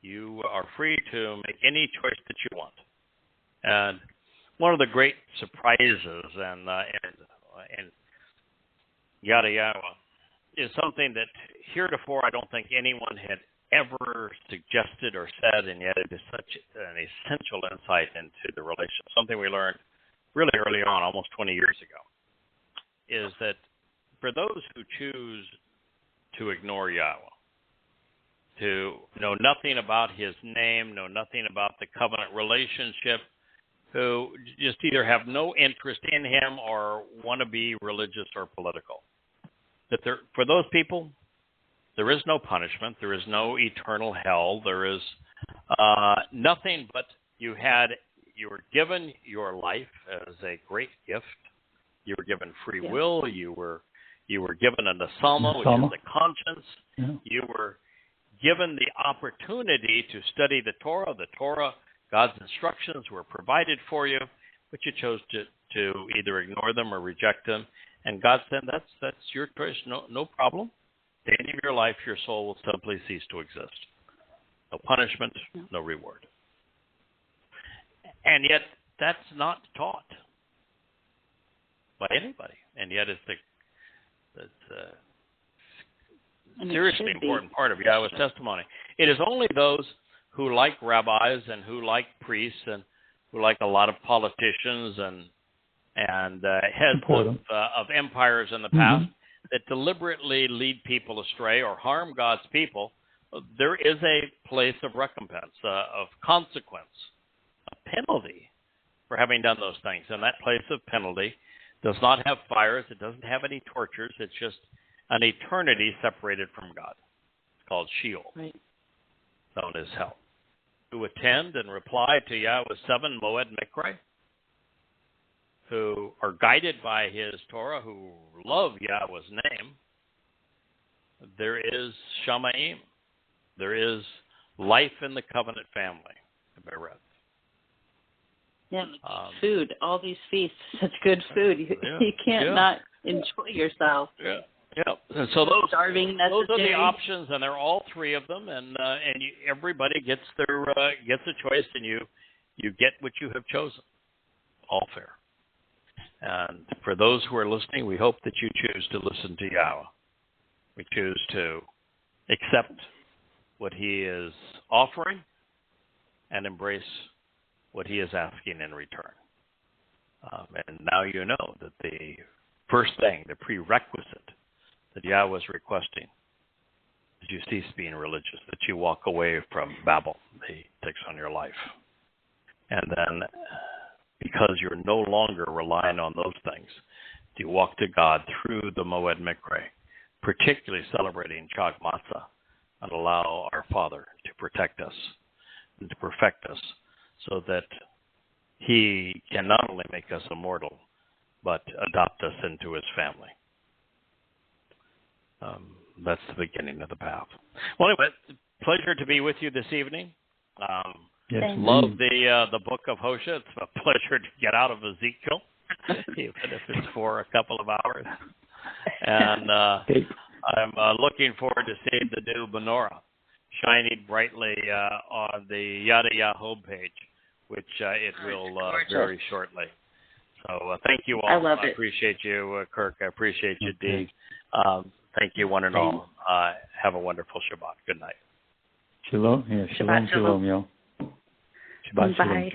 you are free to make any choice that you want. And one of the great surprises and Yada Yahowah is something that heretofore I don't think anyone had ever suggested or said, and yet it is such an essential insight into the relationship. Something we learned really early on, almost 20 years ago, is that for those who choose to ignore Yahweh, to know nothing about his name, know nothing about the covenant relationship, who just either have no interest in him or want to be religious or political, that for those people, there is no punishment, there is no eternal hell, there is nothing but you were given your life as a great gift. You were given free will. You were given an asama, which is a conscience. Yeah. You were given the opportunity to study the Torah. The Torah, God's instructions were provided for you, but you chose to either ignore them or reject them. And God said, that's your choice, no problem. At the end of your life, your soul will simply cease to exist. No punishment, no reward. And yet, that's not taught by anybody. And yet, it's a seriously important part of Yahweh's testimony. It is only those who like rabbis and who like priests and who like a lot of politicians and heads of empires in the past that deliberately lead people astray or harm God's people. There is a place of recompense, of consequence, a penalty for having done those things. And that place of penalty does not have fires. It doesn't have any tortures. It's just an eternity separated from God. It's called Sheol, known as hell. Who attend and reply to Yahweh's 7 Moed Mikra, who are guided by his Torah, who love Yahweh's name, there is Shamaim. There is life in the covenant family. Yeah, food, all these feasts, such good food. You can't not enjoy yourself. Yeah. Yeah, and so those are the options, and they're all 3 of them, and everybody gets a choice, and you get what you have chosen. All fair. And for those who are listening, we hope that you choose to listen to Yahweh. We choose to accept what he is offering and embrace what he is asking in return. And now you know that the first thing, the prerequisite that Yahweh is requesting is you cease being religious, that you walk away from Babel, he takes on your life. And then, because you're no longer relying on those things, you walk to God through the Moed Mikra, particularly celebrating Chag Matzah, and allow our Father to protect us and to perfect us so that he can not only make us immortal, but adopt us into his family. That's the beginning of the path. Well, anyway, pleasure to be with you this evening. Love the book of Hosea. It's a pleasure to get out of Ezekiel, even if it's for a couple of hours. And I'm looking forward to seeing the new menorah shining brightly on the Yada Yahowah page, which it will very shortly. So thank you all. I appreciate you, Kirk. I appreciate you, Dee. Thank you, one and all. Have a wonderful Shabbat. Good night. Shalom. Yeah, shalom, y'all. Shabbat shalom. Bye.